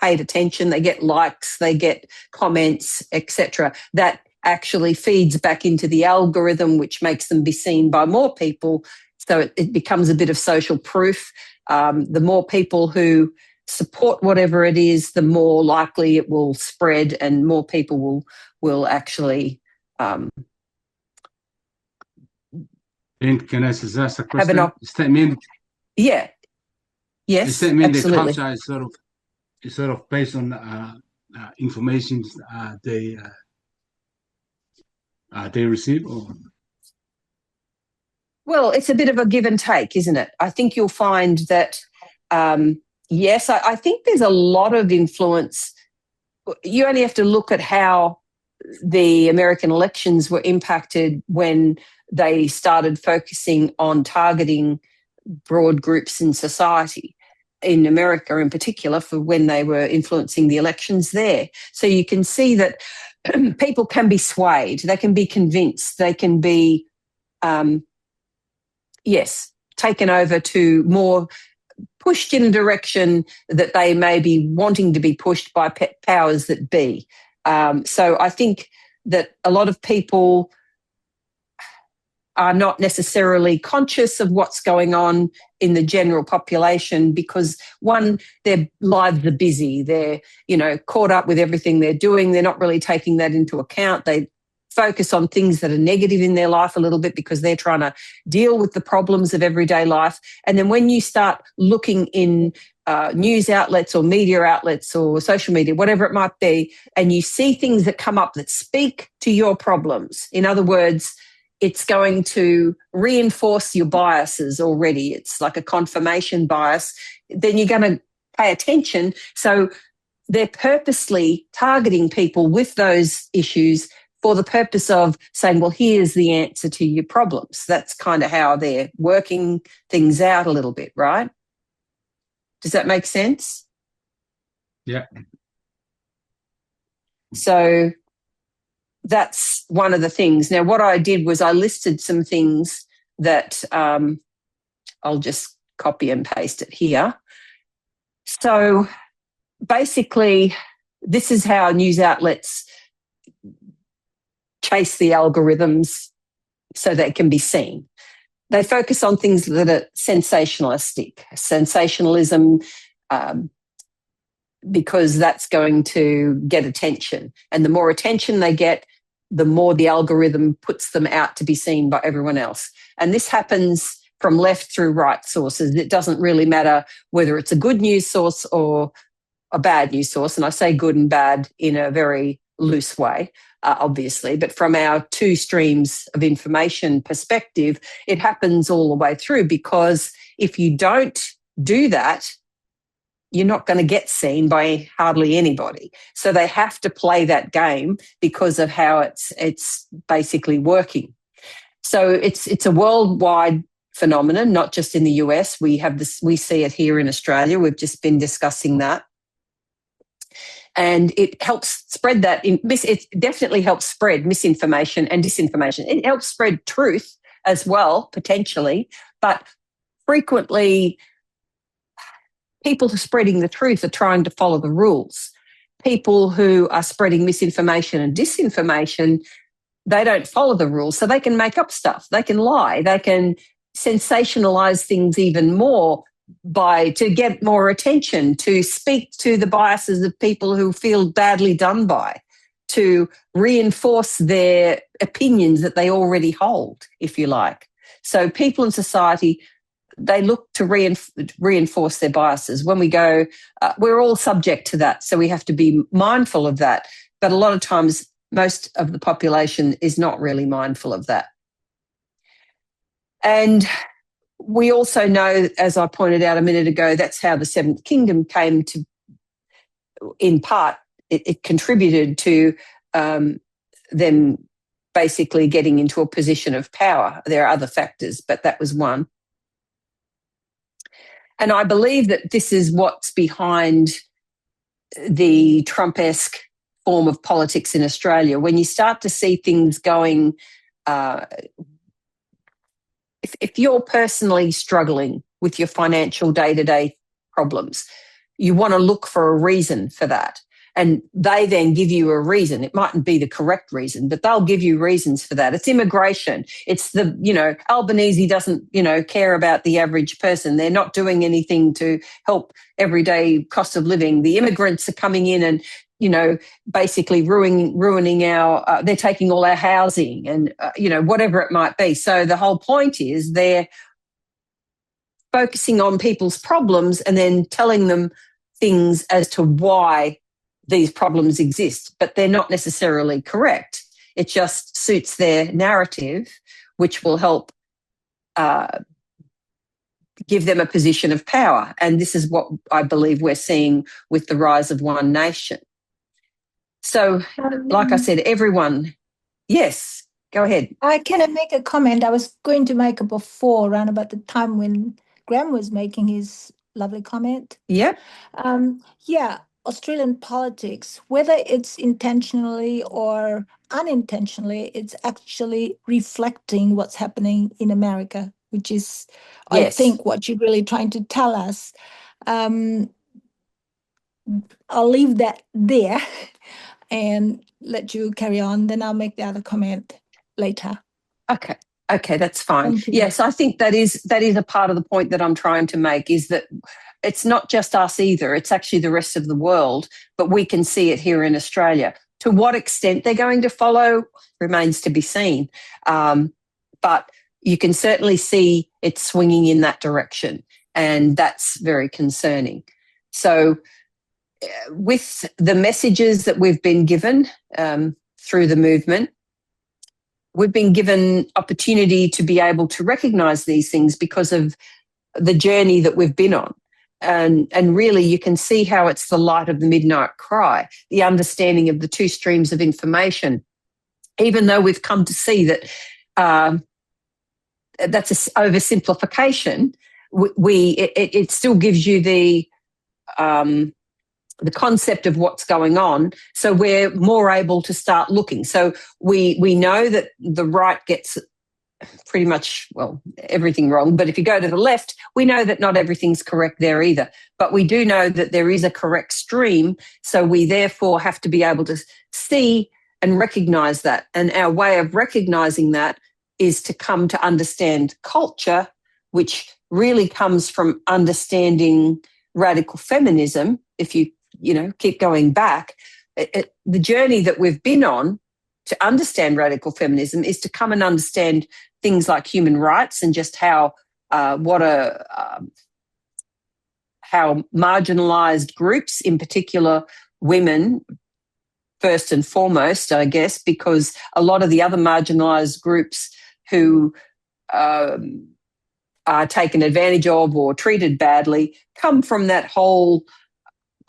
paid attention, they get likes, they get comments, etc., that actually feeds back into the algorithm, which makes them be seen by more people. So it becomes a bit of social proof. The more people who support whatever it is, the more likely it will spread, and more people will actually Can I suggest a question? Does that mean? Yeah. Yes. Does that mean absolutely. the culture is sort of based on information they receive? Or? Well, it's a bit of a give and take, isn't it? I think you'll find that. Yes, I think there's a lot of influence. You only have to look at how the American elections were impacted when they started focusing on targeting broad groups in society, in America in particular, for when they were influencing the elections there. So you can see that people can be swayed, they can be convinced, they can be, taken over to more, pushed in a direction that they may be wanting to be pushed by powers that be. So I think that a lot of people are not necessarily conscious of what's going on in the general population, because one, their lives are busy. They're, caught up with everything they're doing. They're not really taking that into account. They focus on things that are negative in their life a little bit because they're trying to deal with the problems of everyday life. And then when you start looking in news outlets or media outlets or social media, whatever it might be, and you see things that come up that speak to your problems, in other words, it's going to reinforce your biases already. It's like a confirmation bias. Then you're going to pay attention. So they're purposely targeting people with those issues for the purpose of saying, well, here's the answer to your problems. That's kind of how they're working things out a little bit, right? Does that make sense? Yeah. So that's one of the things. Now, what I did was I listed some things that I'll just copy and paste it here. So basically, this is how news outlets chase the algorithms so they can be seen. They focus on things that are sensationalistic, sensationalism, because that's going to get attention. And the more attention they get, the more the algorithm puts them out to be seen by everyone else. And this happens from left through right sources. It doesn't really matter whether it's a good news source or a bad news source. And I say good and bad in a very loose way, obviously. But from our two streams of information perspective, it happens all the way through, because if you don't do that, you're not going to get seen by hardly anybody. So they have to play that game because of how it's basically working. So it's a worldwide phenomenon, not just in the US. We see it here in Australia. We've just been discussing that. And it helps spread that. It definitely helps spread misinformation and disinformation. It helps spread truth as well, potentially, but frequently people who are spreading the truth are trying to follow the rules. People who are spreading misinformation and disinformation, they don't follow the rules, so they can make up stuff. They can lie. They can sensationalize things even more to get more attention, to speak to the biases of people who feel badly done by, to reinforce their opinions that they already hold, if you like. So people in society, they look to reinforce their biases. When we go, we're all subject to that, so we have to be mindful of that. But a lot of times, most of the population is not really mindful of that. And we also know, as I pointed out a minute ago, that's how the Seventh Kingdom came to, in part, it contributed to them basically getting into a position of power. There are other factors, but that was one. And I believe that this is what's behind the Trump-esque form of politics in Australia. When you start to see things going, if you're personally struggling with your financial day-to-day problems, you want to look for a reason for that. And they then give you a reason. It mightn't be the correct reason, but they'll give you reasons for that. It's immigration. It's Albanese doesn't, care about the average person. They're not doing anything to help everyday cost of living. The immigrants are coming in and, basically ruining our, they're taking all our housing and, whatever it might be. So the whole point is they're focusing on people's problems and then telling them things as to why these problems exist, but they're not necessarily correct. It just suits their narrative, which will help give them a position of power. And this is what I believe we're seeing with the rise of One Nation. So, like I said, everyone, yes, go ahead. Can I make a comment? I was going to make it before, around about the time when Graham was making his lovely comment. Yeah. Australian politics, whether it's intentionally or unintentionally, it's actually reflecting what's happening in America, which is, yes, I think, what you're really trying to tell us. I'll leave that there and let you carry on. Then I'll make the other comment later. Okay, that's fine. Yes, I think that is a part of the point that I'm trying to make, is that it's not just us either. It's actually the rest of the world, but we can see it here in Australia. To what extent they're going to follow remains to be seen. But you can certainly see it swinging in that direction, and that's very concerning. So with the messages that we've been given through the movement, we've been given opportunity to be able to recognise these things because of the journey that we've been on. And really you can see how it's the light of the midnight cry, the understanding of the two streams of information. Even though we've come to see that that's an oversimplification, it still gives you the concept of what's going on. So we're more able to start looking. So we know that the right gets pretty much, everything wrong. But if you go to the left, we know that not everything's correct there either. But we do know that there is a correct stream. So we therefore have to be able to see and recognise that. And our way of recognising that is to come to understand culture, which really comes from understanding radical feminism. If you keep going back, the journey that we've been on to understand radical feminism is to come and understand things like human rights and just how marginalised groups, in particular women, first and foremost, I guess, because a lot of the other marginalised groups who are taken advantage of or treated badly come from that whole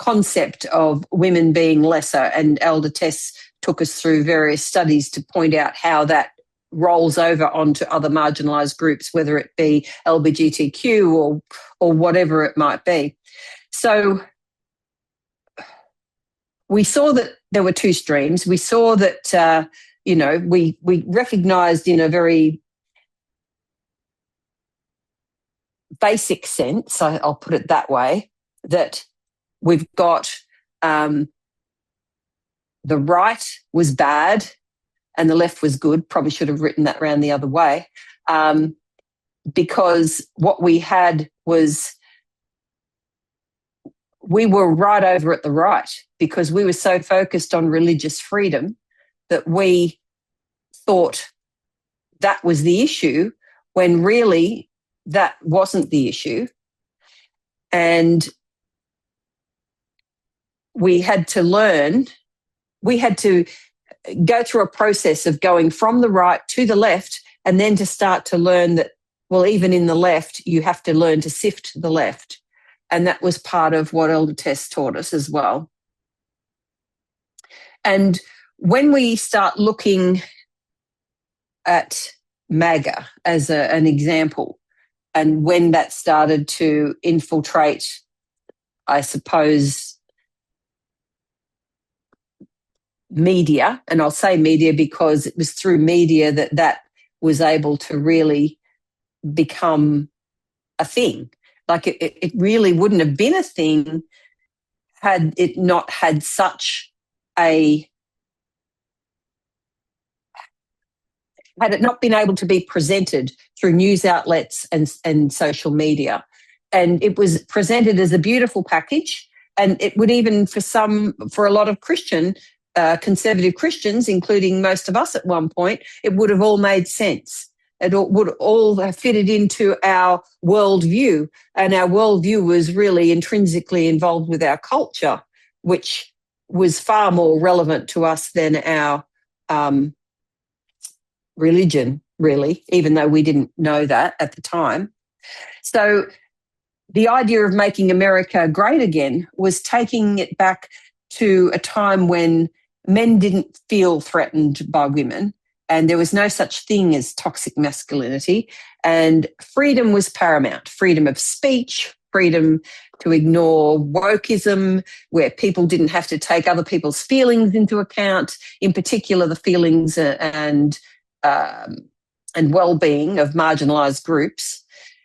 concept of women being lesser, and Elder Tess took us through various studies to point out how that rolls over onto other marginalised groups, whether it be LGBTQ or whatever it might be. So we saw that there were two streams. We saw that, we recognised in a very basic sense, I'll put it that way, that we've got the right was bad and the left was good. Probably should have written that round the other way, because what we had was we were right over at the right because we were so focused on religious freedom that we thought that was the issue, when really that wasn't the issue. And we had to learn, we had to go through a process of going from the right to the left, and then to start to learn that, well, even in the left, you have to learn to sift the left. And that was part of what Elder Tess taught us as well. And when we start looking at MAGA as an example, and when that started to infiltrate, I suppose, media, and I'll say media because it was through media that was able to really become a thing. Like it really wouldn't have been a thing had it not had such a, had it not been able to be presented through news outlets and social media. And it was presented as a beautiful package, and it would even for a lot of conservative Christians, including most of us at one point, it would have all made sense. It would all have fitted into our worldview, and our worldview was really intrinsically involved with our culture, which was far more relevant to us than our religion, really, even though we didn't know that at the time. So the idea of making America great again was taking it back to a time when men didn't feel threatened by women, and there was no such thing as toxic masculinity, and freedom was paramount. Freedom of speech, freedom to ignore wokeism, where people didn't have to take other people's feelings into account, in particular the feelings and well-being of marginalised groups.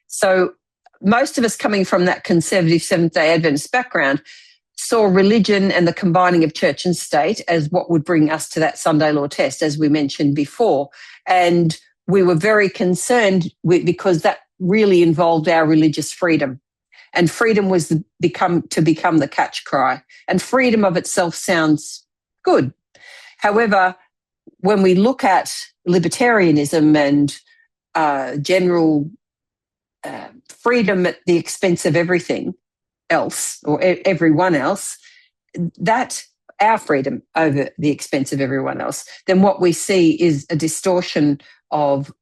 So most of us coming from that conservative Seventh-day Adventist background saw religion and the combining of church and state as what would bring us to that Sunday law test, as we mentioned before. And we were very concerned because that really involved our religious freedom. And freedom was to become the catch cry. And freedom of itself sounds good. However, when we look at libertarianism and general freedom at the expense of everything else or everyone else, that our freedom over the expense of everyone else, then what we see is a distortion of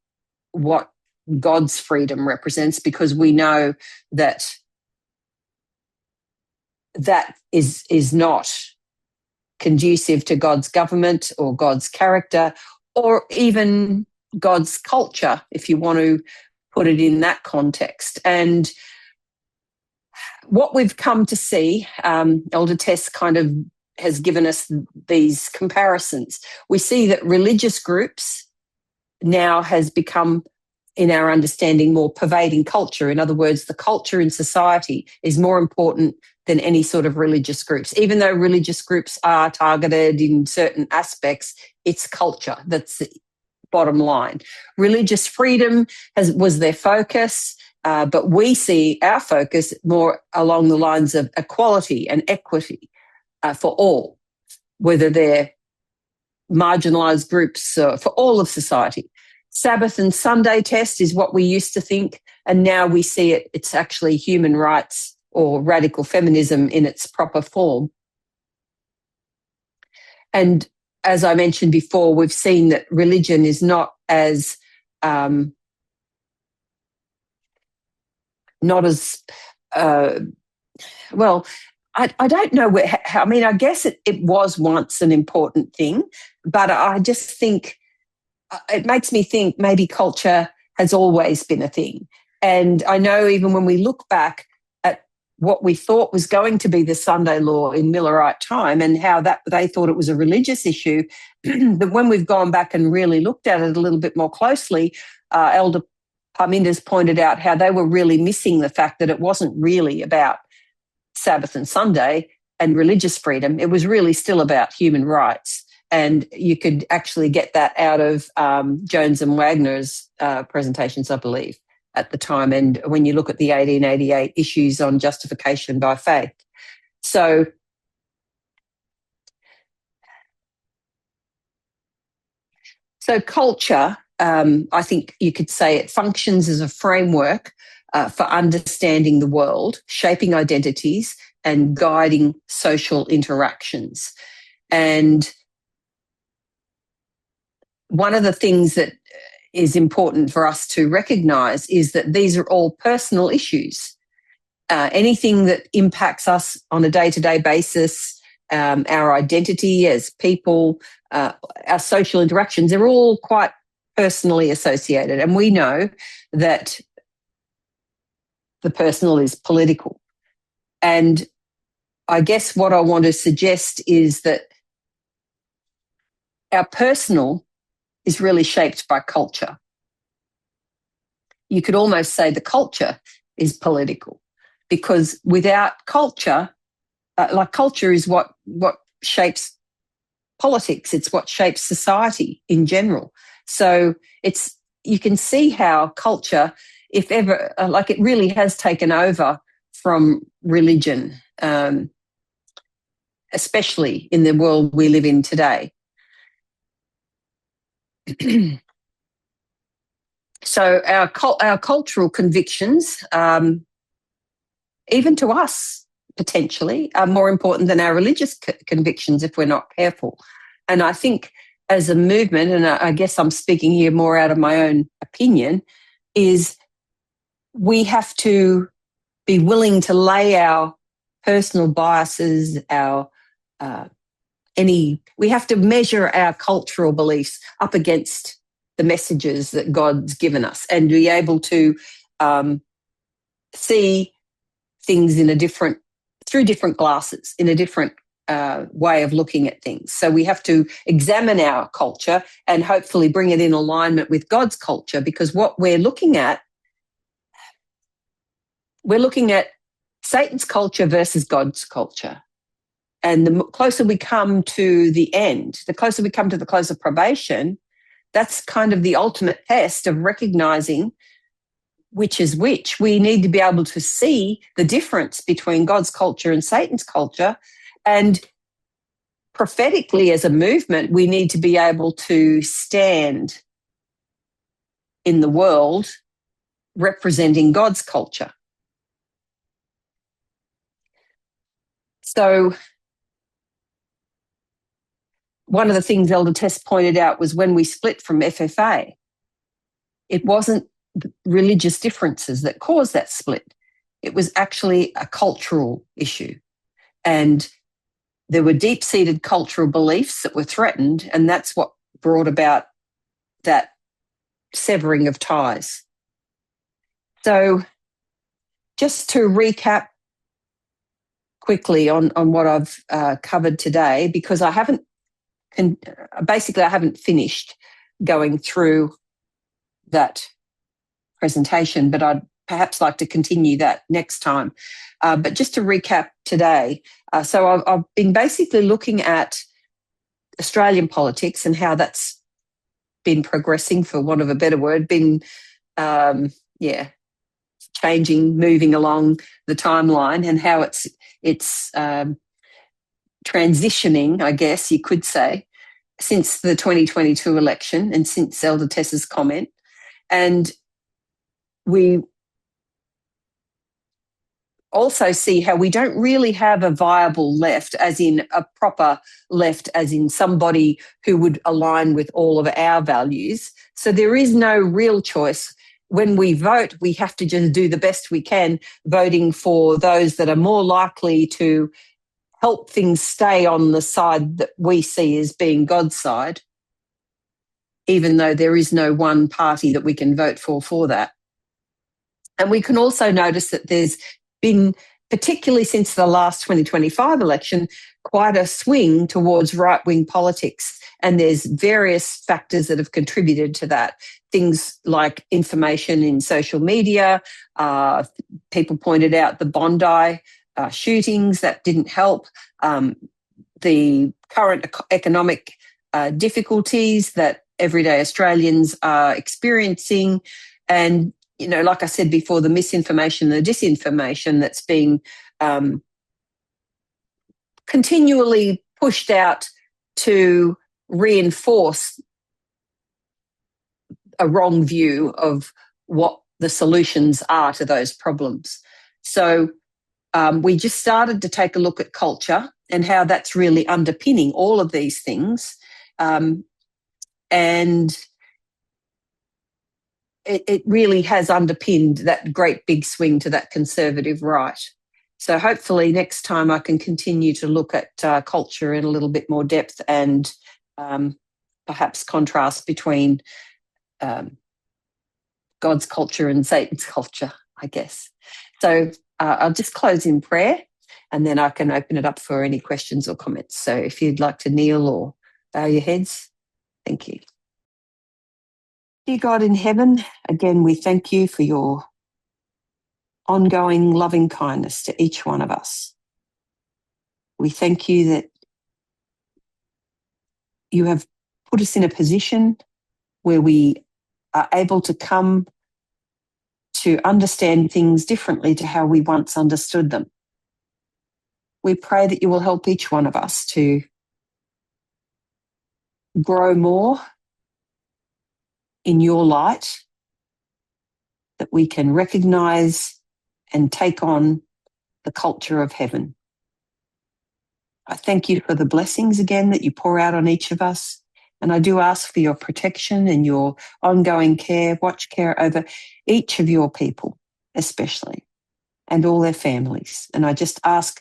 what God's freedom represents, because we know that that is not conducive to God's government or God's character or even God's culture, if you want to put it in that context. And what we've come to see, Elder Tess kind of has given us these comparisons. We see that religious groups now has become, in our understanding, more pervading culture. In other words, the culture in society is more important than any sort of religious groups. Even though religious groups are targeted in certain aspects, it's culture that's the bottom line. Religious freedom was their focus, but we see our focus more along the lines of equality and equity for all, whether they're marginalised groups, for all of society. Sabbath and Sunday test is what we used to think, and now we see it's actually human rights or radical feminism in its proper form. And as I mentioned before, we've seen that religion is not as well, I don't know I mean, I guess it was once an important thing, but I just think it makes me think maybe culture has always been a thing. And I know even when we look back at what we thought was going to be the Sunday law in Millerite time and how that they thought it was a religious issue, that when we've gone back and really looked at it a little bit more closely, Elder Parminder's pointed out how they were really missing the fact that it wasn't really about Sabbath and Sunday and religious freedom. It was really still about human rights. And you could actually get that out of Jones and Wagner's presentations, I believe, at the time. And when you look at the 1888 issues on justification by faith. So culture, I think you could say it functions as a framework for understanding the world, shaping identities, and guiding social interactions. And one of the things that is important for us to recognise is that these are all personal issues. Anything that impacts us on a day-to-day basis, our identity as people, our social interactions, they're all quite personally associated. And we know that the personal is political. And I guess what I want to suggest is that our personal is really shaped by culture. You could almost say the culture is political, because without culture, culture is what shapes politics. It's what shapes society in general. So you can see how culture, if ever, it really has taken over from religion, especially in the world we live in today. So our cultural convictions, even to us potentially, are more important than our religious convictions if we're not careful. And I think as a movement, and I guess I'm speaking here more out of my own opinion, is we have to be willing to lay our personal biases, we have to measure our cultural beliefs up against the messages that God's given us and be able to see things through different glasses, in a different way of looking at things. So we have to examine our culture and hopefully bring it in alignment with God's culture, because what we're looking at Satan's culture versus God's culture. And the closer we come to the end, the closer we come to the close of probation, that's kind of the ultimate test of recognizing which is which. We need to be able to see the difference between God's culture and Satan's culture. And prophetically, as a movement, we need to be able to stand in the world representing God's culture. So one of the things Elder Tess pointed out was when we split from FFA, it wasn't religious differences that caused that split. It was actually a cultural issue. And there were deep-seated cultural beliefs that were threatened, and that's what brought about that severing of ties. So just to recap quickly on what I've covered today, because I haven't finished going through that presentation, but I'd perhaps like to continue that next time. But just to recap today, so I've been basically looking at Australian politics and how that's been progressing, for want of a better word, changing, moving along the timeline, and how it's transitioning, I guess you could say, since the 2022 election and since Elder Tess's comment. And we also see how we don't really have a viable left, as in a proper left, as in somebody who would align with all of our values. So there is no real choice when we vote, we have to just do the best we can, voting for those that are more likely to help things stay on the side that we see as being God's side, even though there is no one party that we can vote for that. And we can also notice that there's been, particularly since the last 2025 election, quite a swing towards right-wing politics. And there's various factors that have contributed to that. Things like information in social media. People pointed out the Bondi shootings, that didn't help. The current economic difficulties that everyday Australians are experiencing. And, you know, like I said before, the misinformation, the disinformation that's being continually pushed out to reinforce a wrong view of what the solutions are to those problems. So we just started to take a look at culture and how that's really underpinning all of these things. And it really has underpinned that great big swing to that conservative right. So hopefully next time I can continue to look at culture in a little bit more depth and perhaps contrast between God's culture and Satan's culture, I guess. So I'll just close in prayer and then I can open it up for any questions or comments. So if you'd like to kneel or bow your heads, thank you. Dear God in heaven, again, we thank you for your ongoing loving kindness to each one of us. We thank you that you have put us in a position where we are able to come to understand things differently to how we once understood them. We pray that you will help each one of us to grow more in your light, that we can recognise and take on the culture of heaven. I thank you for the blessings again that you pour out on each of us. And I do ask for your protection and your ongoing care, watch care over each of your people, especially, and all their families. And I just ask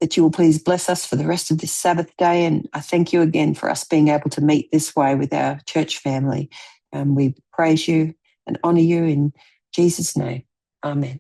that you will please bless us for the rest of this Sabbath day. And I thank you again for us being able to meet this way with our church family. And we praise you and honour you in Jesus' name. Amen.